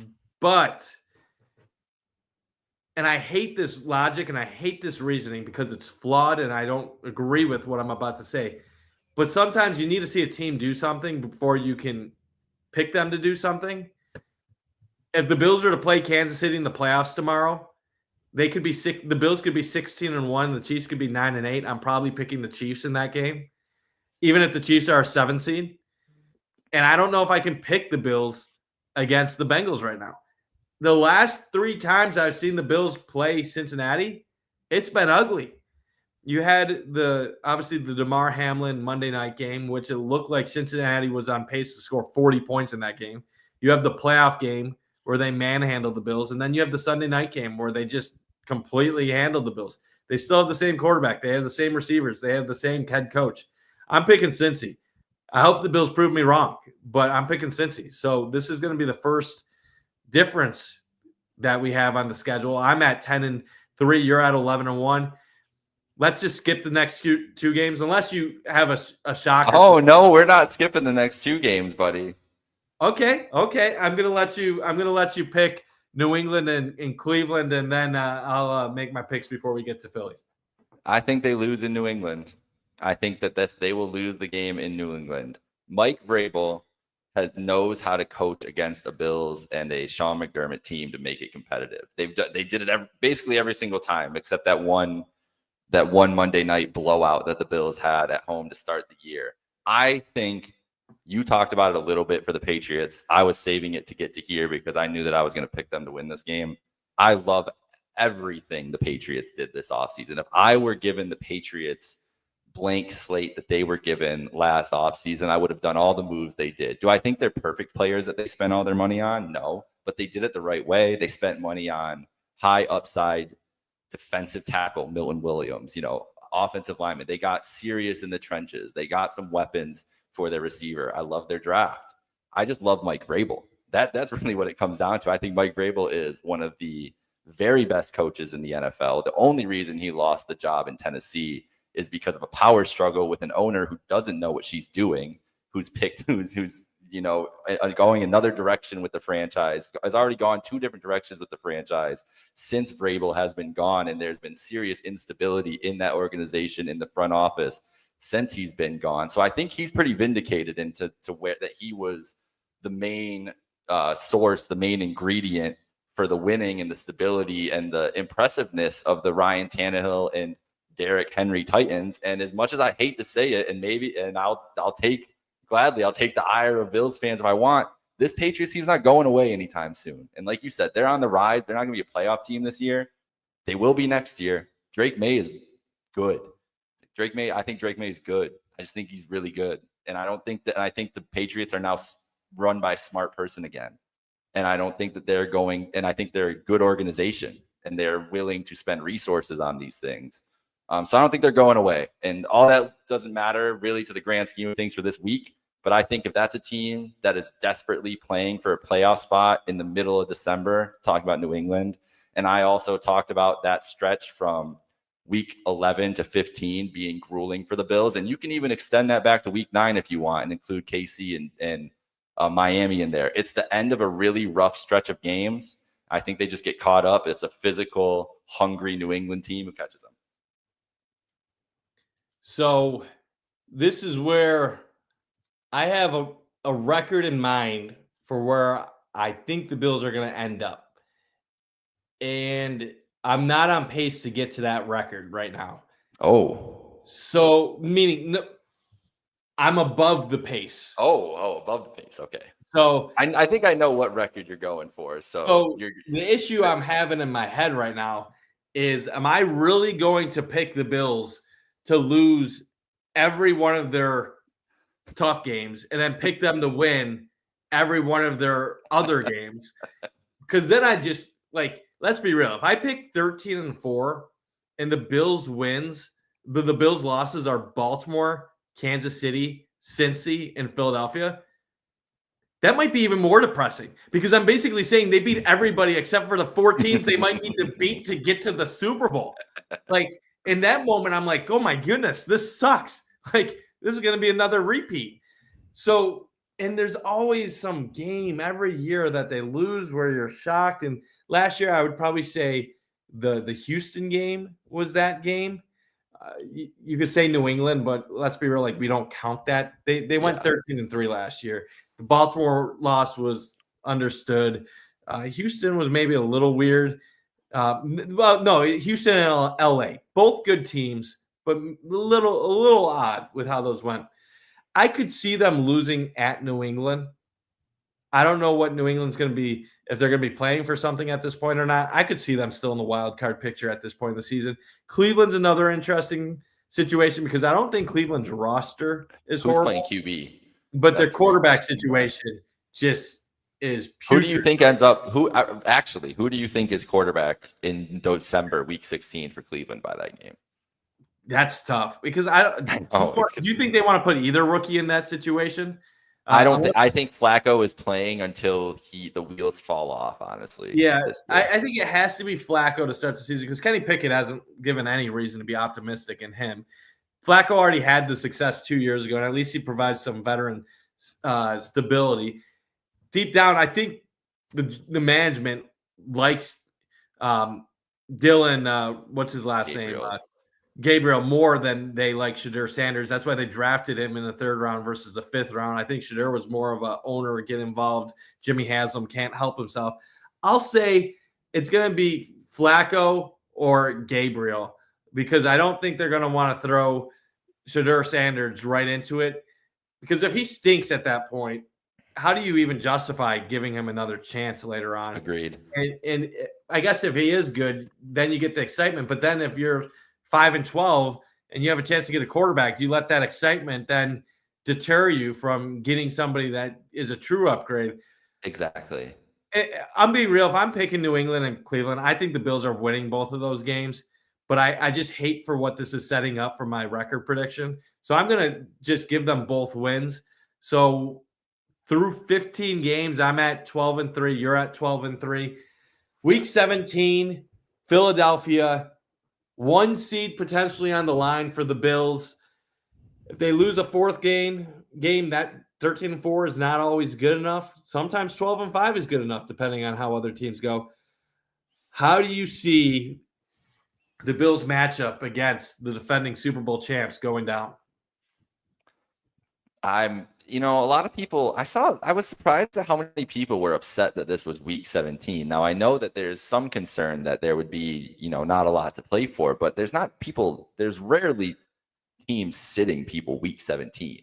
And I hate this logic and I hate this reasoning because it's flawed and I don't agree with what I'm about to say. But sometimes you need to see a team do something before you can pick them to do something. If the Bills are to play Kansas City in the playoffs tomorrow, they could be the Bills could be 16-1, the Chiefs could be 9-8. I'm probably picking the Chiefs in that game, even if the Chiefs are a 7 seed. And I don't know if I can pick the Bills against the Bengals right now. The last 3 times I've seen the Bills play Cincinnati, it's been ugly. you had obviously the DeMar Hamlin Monday night game, which it looked like Cincinnati was on pace to score 40 points in that game. You have the playoff game where they manhandled the Bills, and then you have the Sunday night game where they just completely handled the Bills. They still have the same quarterback. They have the same receivers. They have the same head coach. I'm picking Cincy. I hope the Bills prove me wrong, but I'm picking Cincy. So this is going to be the first difference that we have on the schedule. I'm at 10-3. You're at 11-1. Let's just skip the next two games, unless you have a shocker. Oh no, we're not skipping the next 2 games, buddy. Okay. I'm gonna let you pick New England and Cleveland, and then I'll make my picks before we get to Philly. I think they lose in New England. I think that they will lose the game in New England. Mike Vrabel knows how to coach against a Bills and a Sean McDermott team to make it competitive. They did it basically every single time, except that one Monday night blowout that the Bills had at home to start the year. I think you talked about it a little bit for the Patriots. I was saving it to get to here because I knew that I was going to pick them to win this game. I love everything the Patriots did this offseason. If I were given the Patriots blank slate that they were given last offseason, I would have done all the moves they did. Do I think they're perfect players that they spent all their money on? No, but they did it the right way. They spent money on high upside defensive tackle, Milton Williams, offensive lineman. They got serious in the trenches. They got some weapons for their receiver. I love their draft. I just love Mike Vrabel. That's really what it comes down to. I think Mike Vrabel is one of the very best coaches in the NFL. The only reason he lost the job in Tennessee is because of a power struggle with an owner who doesn't know what she's doing, who's going another direction with the franchise, has already gone 2 different directions with the franchise since Vrabel has been gone. And there's been serious instability in that organization, in the front office, since he's been gone. So I think he's pretty vindicated into where that he was the main source, the main ingredient for the winning and the stability and the impressiveness of the Ryan Tannehill and Derrick Henry Titans. And as much as I hate to say it, and I'll take the ire of Bills fans if I want, this Patriots team's not going away anytime soon. And like you said, they're on the rise. They're not going to be a playoff team this year. They will be next year. Drake May is good. I think Drake May is good. I just think he's really good. And I think the Patriots are now run by a smart person again. And I don't think that and I think they're a good organization and they're willing to spend resources on these things. So I don't think they're going away. And all that doesn't matter really to the grand scheme of things for this week. But I think if that's a team that is desperately playing for a playoff spot in the middle of December, talking about New England, and I also talked about that stretch from week 11 to 15 being grueling for the Bills. And you can even extend that back to week 9 if you want and include KC and Miami in there. It's the end of a really rough stretch of games. I think they just get caught up. It's a physical, hungry New England team who catches them. So this is where I have a record in mind for where I think the Bills are going to end up. And I'm not on pace to get to that record right now. Oh. So meaning I'm above the pace. Oh, above the pace. Okay. So I think I know what record you're going for. So the issue I'm having in my head right now is, am I really going to pick the Bills to lose every one of their tough games and then pick them to win every one of their other games? Because then I just let's be real. If I pick 13-4 and the Bills wins, the Bills losses are Baltimore, Kansas City, Cincy, and Philadelphia, that might be even more depressing because I'm basically saying they beat everybody except for the 4 teams they might need to beat to get to the Super Bowl. In that moment, I'm like, oh my goodness, this sucks. This is going to be another repeat. So, and there's always some game every year that they lose where you're shocked. And last year, I would probably say the Houston game was that game. You could say New England, but let's be real, we don't count that. They went 13-3 last year. The Baltimore loss was understood. Houston was maybe a little weird. Houston and LA, both good teams, but a little odd with how those went. I could see them losing at New England, I don't know what New England's going to be, if they're going to be playing for something at this point or not. I could see them still in the wild card picture at this point of the season. Cleveland's another interesting situation because I don't think Cleveland's roster is Who's horrible, playing QB? but their That's quarterback situation just is Who putrid. do you think ends up? Who do you think is quarterback in December, Week 16 for Cleveland by that game? That's tough because I know, do you think they want to put either rookie in that situation? I don't think. I think Flacco is playing until the wheels fall off. Honestly, Yeah, I think it has to be Flacco to start the season because Kenny Pickett hasn't given any reason to be optimistic in him. Flacco already had the success 2 years ago, and at least he provides some veteran stability. Deep down, I think the management likes Dylan. What's his last name? Gabriel more than they like Shadur Sanders. That's why they drafted him in the 3rd round versus the 5th round. I think Shadur was more of a owner, get involved. Jimmy Haslam can't help himself. I'll say it's going to be Flacco or Gabriel because I don't think they're going to want to throw Shadur Sanders right into it because if he stinks at that point, how do you even justify giving him another chance later on? Agreed. And I guess if he is good, then you get the excitement. But then if you're 5-12 and you have a chance to get a quarterback, do you let that excitement then deter you from getting somebody that is a true upgrade? Exactly. I'm being real. If I'm picking New England and Cleveland, I think the Bills are winning both of those games. But I just hate for what this is setting up for my record prediction. So I'm going to just give them both wins. So through 15 games, I'm at 12-3. You're at 12-3. Week 17, Philadelphia. 1 seed potentially on the line for the Bills. If they lose a 4th game, that 13-4 is not always good enough. Sometimes 12-5 is good enough, depending on how other teams go. How do you see the Bills matchup against the defending Super Bowl champs going down? A lot of people, I was surprised at how many people were upset that this was Week 17. Now, I know that there's some concern that there would be, not a lot to play for, but there's rarely teams sitting people Week 17.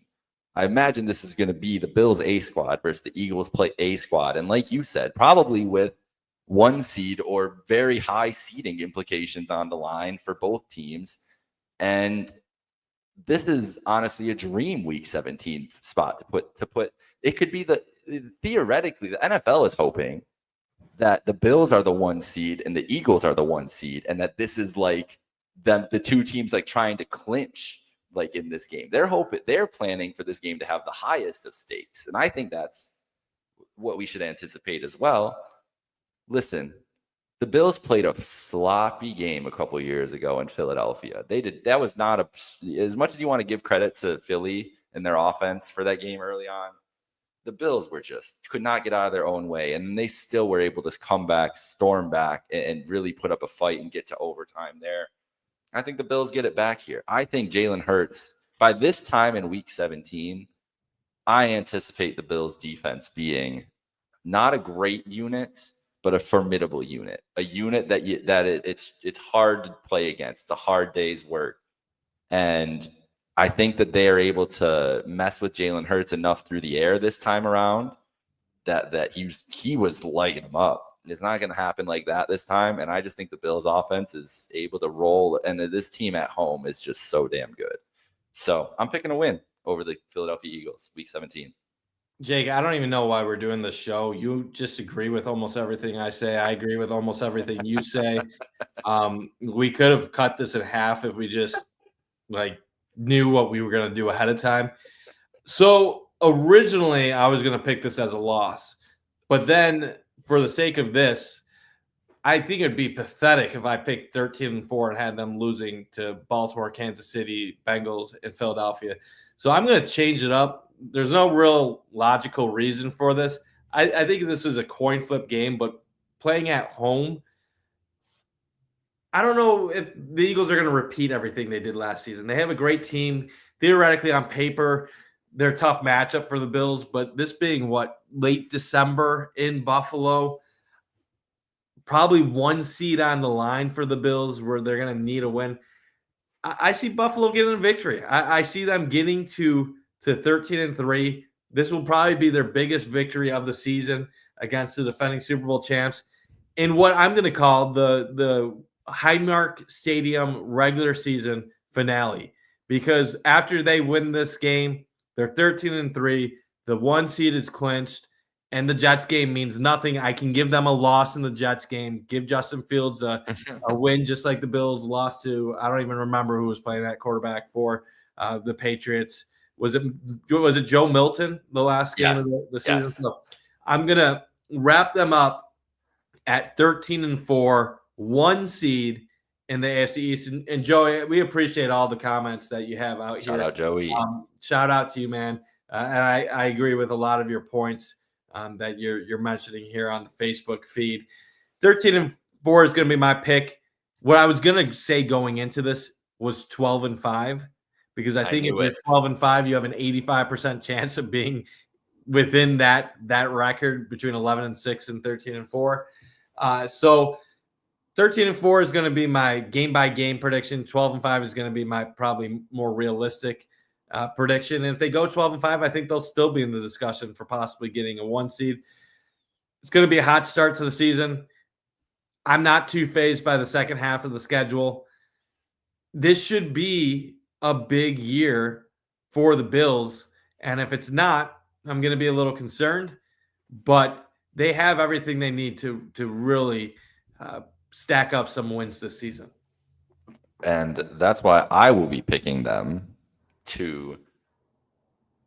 I imagine this is going to be the Bills A squad versus the Eagles play A squad. And like you said, probably with 1 seed or very high seeding implications on the line for both teams. And this is honestly a dream Week 17 spot to put. It could be theoretically the NFL is hoping that the Bills are the 1 seed and the Eagles are the 1 seed, and that this is like the 2 teams like trying to clinch like in this game. They're planning for this game to have the highest of stakes, and I think that's what we should anticipate as well. Listen. The Bills played a sloppy game a couple years ago in Philadelphia. That was not as much as you want to give credit to Philly and their offense for that game early on. The Bills could not get out of their own way, and they still were able to come back, storm back, and really put up a fight and get to overtime there. I think the Bills get it back here. I think Jalen Hurts, by this time in Week 17, I anticipate the Bills defense being not a great unit, but a formidable unit, a unit it's hard to play against. It's a hard day's work. And I think that they are able to mess with Jalen Hurts enough through the air this time around that he was lighting them up. It's not going to happen like that this time. And I just think the Bills offense is able to roll. And this team at home is just so damn good. So I'm picking a win over the Philadelphia Eagles, Week 17. Jake, I don't even know why we're doing this show. You just agree with almost everything I say. I agree with almost everything you say. We could have cut this in half if we just knew what we were going to do ahead of time. So originally I was going to pick this as a loss, but then for the sake of this, I think it'd be pathetic if I picked 13-4 and had them losing to Baltimore, Kansas City, Bengals, and Philadelphia. So I'm going to change it up. There's no real logical reason for this. I think this is a coin flip game, but playing at home, I don't know if the Eagles are going to repeat everything they did last season. They have a great team. Theoretically, on paper, they're a tough matchup for the Bills, but this being late December in Buffalo, probably 1 seed on the line for the Bills where they're going to need a win. I see Buffalo getting a victory. I see them getting to 13-3, This will probably be their biggest victory of the season against the defending Super Bowl champs in what I'm going to call the Highmark Stadium regular season finale. Because after they win this game, they're 13-3. The 1 seed is clinched, and the Jets game means nothing. I can give them a loss in the Jets game, give Justin Fields a win, just like the Bills lost to, I don't even remember who was playing that quarterback for the Patriots. Was it Joe Milton, the last game of the season? Yes. So I'm going to wrap them up at 13-4, 1 seed in the AFC East. And Joey, we appreciate all the comments that you have out here. Shout out, Joey. Shout out to you, man. And I agree with a lot of your points that you're mentioning here on the Facebook feed. 13-4 is going to be my pick. What I was going to say going into this was 12-5, because I think if you're 12-5, you have an 85% chance of being within that record between 11-6 and 13-4. So 13-4 is going to be my game by game prediction. 12-5 is going to be my probably more realistic prediction. And if they go 12-5, I think they'll still be in the discussion for possibly getting a 1 seed. It's going to be a hot start to the season. I'm not too fazed by the second half of the schedule. This should be a big year for the Bills. And if it's not, I'm going to be a little concerned. But they have everything they need to really stack up some wins this season. And that's why I will be picking them to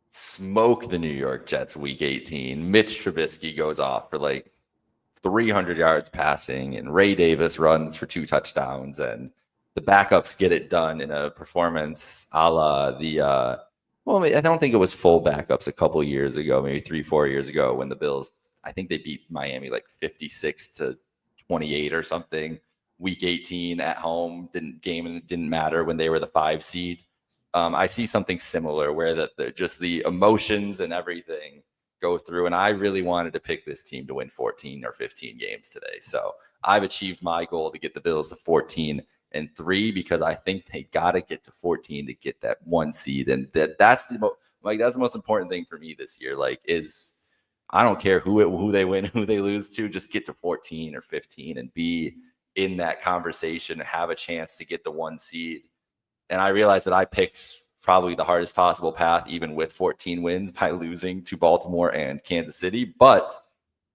smoke the New York Jets week 18. Mitch Trubisky goes off for like 300 yards passing, and Ray Davis runs for 2 touchdowns, and the backups get it done in a performance a la the well, I don't think it was full backups a couple years ago, maybe 3-4 years ago, when the Bills, I think they beat Miami like 56-28 or something. Week 18 at home, didn't matter when they were the 5 seed. I see something similar where just the emotions and everything go through. And I really wanted to pick this team to win 14 or 15 games today. So I've achieved my goal to get the Bills to 14-3, because I think they got to get to 14 to get that 1 seed. And that's the most important thing for me this year. Is I don't care who they win, who they lose to, just get to 14 or 15 and be in that conversation and have a chance to get the 1 seed. And I realized that I picked probably the hardest possible path, even with 14 wins, by losing to Baltimore and Kansas City. But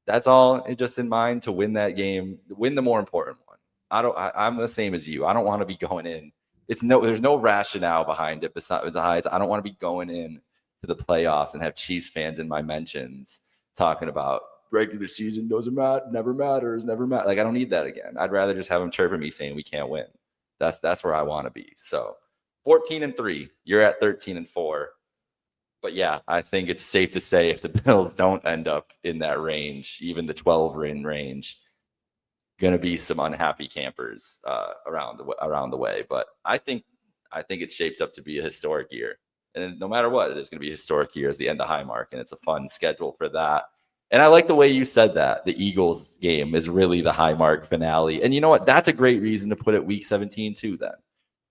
that's all just in mind, to win that game, win the more important one. I'm the same as you. I don't want to be going in. There's no rationale behind it besides I don't want to be going in to the playoffs and have Chiefs fans in my mentions talking about regular season doesn't matter, never matters, never matter. I don't need that again. I'd rather just have them chirping me saying we can't win. That's where I want to be. So 14-3, you're at 13-4. But yeah, I think it's safe to say if the Bills don't end up in that range, even the 12-win range, going to be some unhappy campers around the way. But I think it's shaped up to be a historic year. And no matter what, it is going to be a historic year as the end of Highmark, and it's a fun schedule for that. And I like the way you said that. The Eagles game is really the Highmark finale. And you know what? That's a great reason to put it week 17 too, then.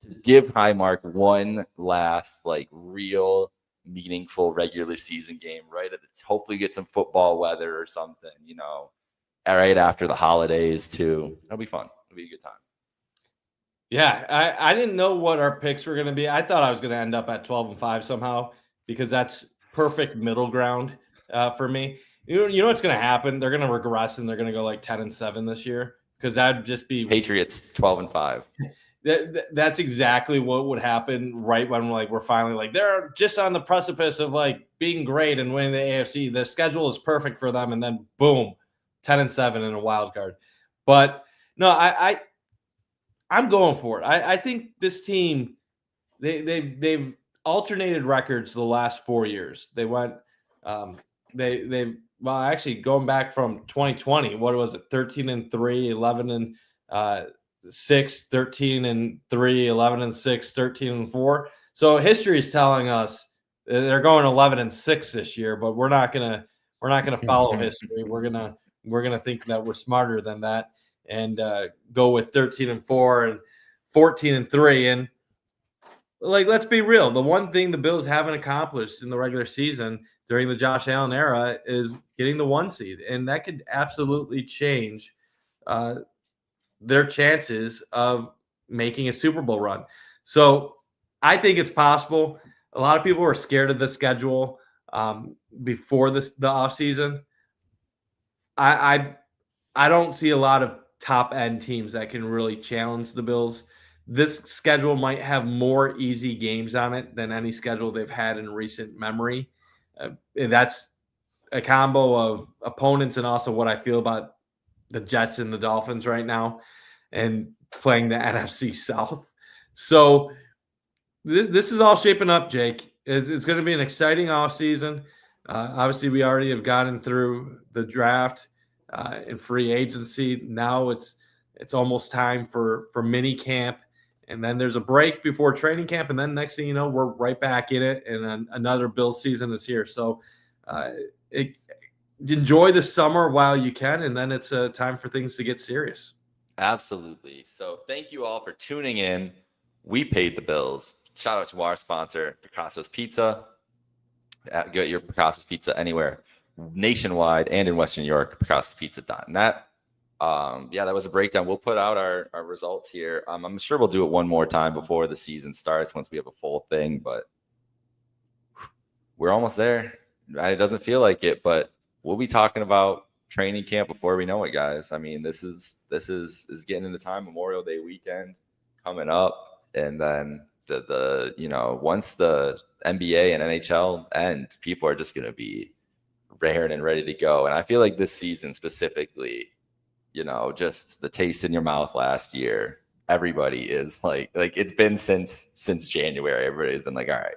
To give Highmark one last, real meaningful regular season game, right? Hopefully get some football weather or something, right after the holidays too. That'll be fun. It'll be a good time. Yeah, I didn't know what our picks were going to be. I thought I was going to end up at 12-5 somehow, because that's perfect middle ground for me. You know what's going to happen? They're going to regress and they're going to go 10-7 this year, because that'd just be Patriots 12-5. That's exactly what would happen right when we're finally they're just on the precipice of being great and winning the AFC. The schedule is perfect for them, and then boom, 10-7 in a wild card. But no, I'm going for it. I think this team, they've alternated records the last 4 years. They went actually going back from 2020, what was it? 13-3, 11-6, 13-3, 11-6, 13-4. So history is telling us they're going 11-6 this year, but we're not gonna follow history. We're gonna think that we're smarter than that and go with 13-4 and 14-3. And like, let's be real. The one thing the Bills haven't accomplished in the regular season during the Josh Allen era is getting the 1 seed, and that could absolutely change uh, their chances of making a Super Bowl run. So I think it's possible. A lot of people are scared of the schedule before the offseason. I I don't see a lot of top end teams that can really challenge the Bills. This schedule might have more easy games on it than any schedule they've had in recent memory. And that's a combo of opponents and also what I feel about the Jets and the Dolphins right now and playing the NFC South. So this is all shaping up, Jake. It's going to be an exciting offseason. Obviously, we already have gotten through the draft and free agency. Now it's almost time for mini camp, and then there's a break before training camp, and then next thing you know, we're right back in it, and another Bills season is here. So enjoy the summer while you can, and then it's time for things to get serious. Absolutely. So thank you all for tuning in. We paid the bills. Shout out to our sponsor, Picasso's Pizza. Get your Picasso's Pizza anywhere nationwide and in Western New York, picassospizza.net. Yeah, that was a breakdown. We'll put out our results here. I'm sure we'll do it one more time before the season starts once we have a full thing, but we're almost there. It doesn't feel like it, but we'll be talking about training camp before we know it, guys. I mean, this is getting into time. Memorial Day weekend coming up, and then the once the NBA and NHL end, people are just going to be raring and ready to go. And I feel like this season specifically, just the taste in your mouth last year, everybody is like it's been since January. Everybody's been like, all right,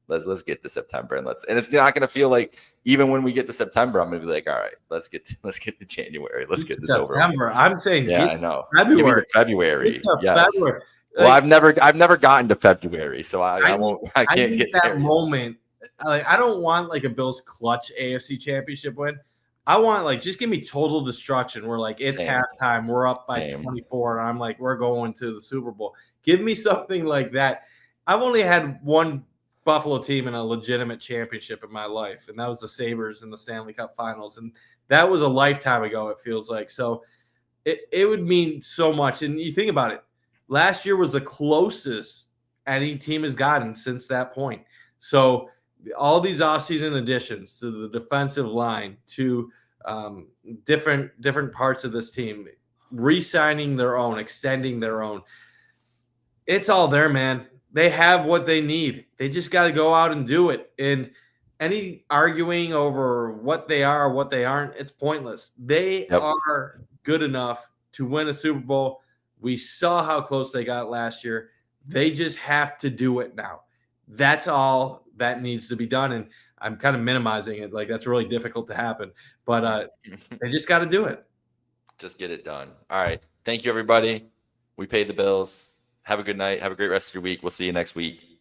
let's get to September and it's not going to feel like even when we get to September, I'm going to be like, all right, let's get to January. Let's get this over. September. I'm saying, yeah, I know. February. Give me the February. Yes. February. Well, I've never gotten to February, so I won't. I can't get that there. moment. I don't want like a Bills clutch AFC Championship win. I want just give me total destruction. We're like it's halftime. We're up by 24, and I'm like we're going to the Super Bowl. Give me something like that. I've only had one Buffalo team in a legitimate championship in my life, and that was the Sabres in the Stanley Cup Finals, and that was a lifetime ago. It feels like so. It would mean so much, and you think about it. Last year was the closest any team has gotten since that point. So all these offseason additions to the defensive line, to different parts of this team, re-signing their own, extending their own. It's all there, man. They have what they need. They just got to go out and do it. And any arguing over what they are or what they aren't, it's pointless. They are good enough to win a Super Bowl. We saw how close they got last year. They just have to do it now. That's all that needs to be done. And I'm kind of minimizing it. Like that's really difficult to happen. But they just got to do it. Just get it done. All right. Thank you, everybody. We paid the bills. Have a good night. Have a great rest of your week. We'll see you next week.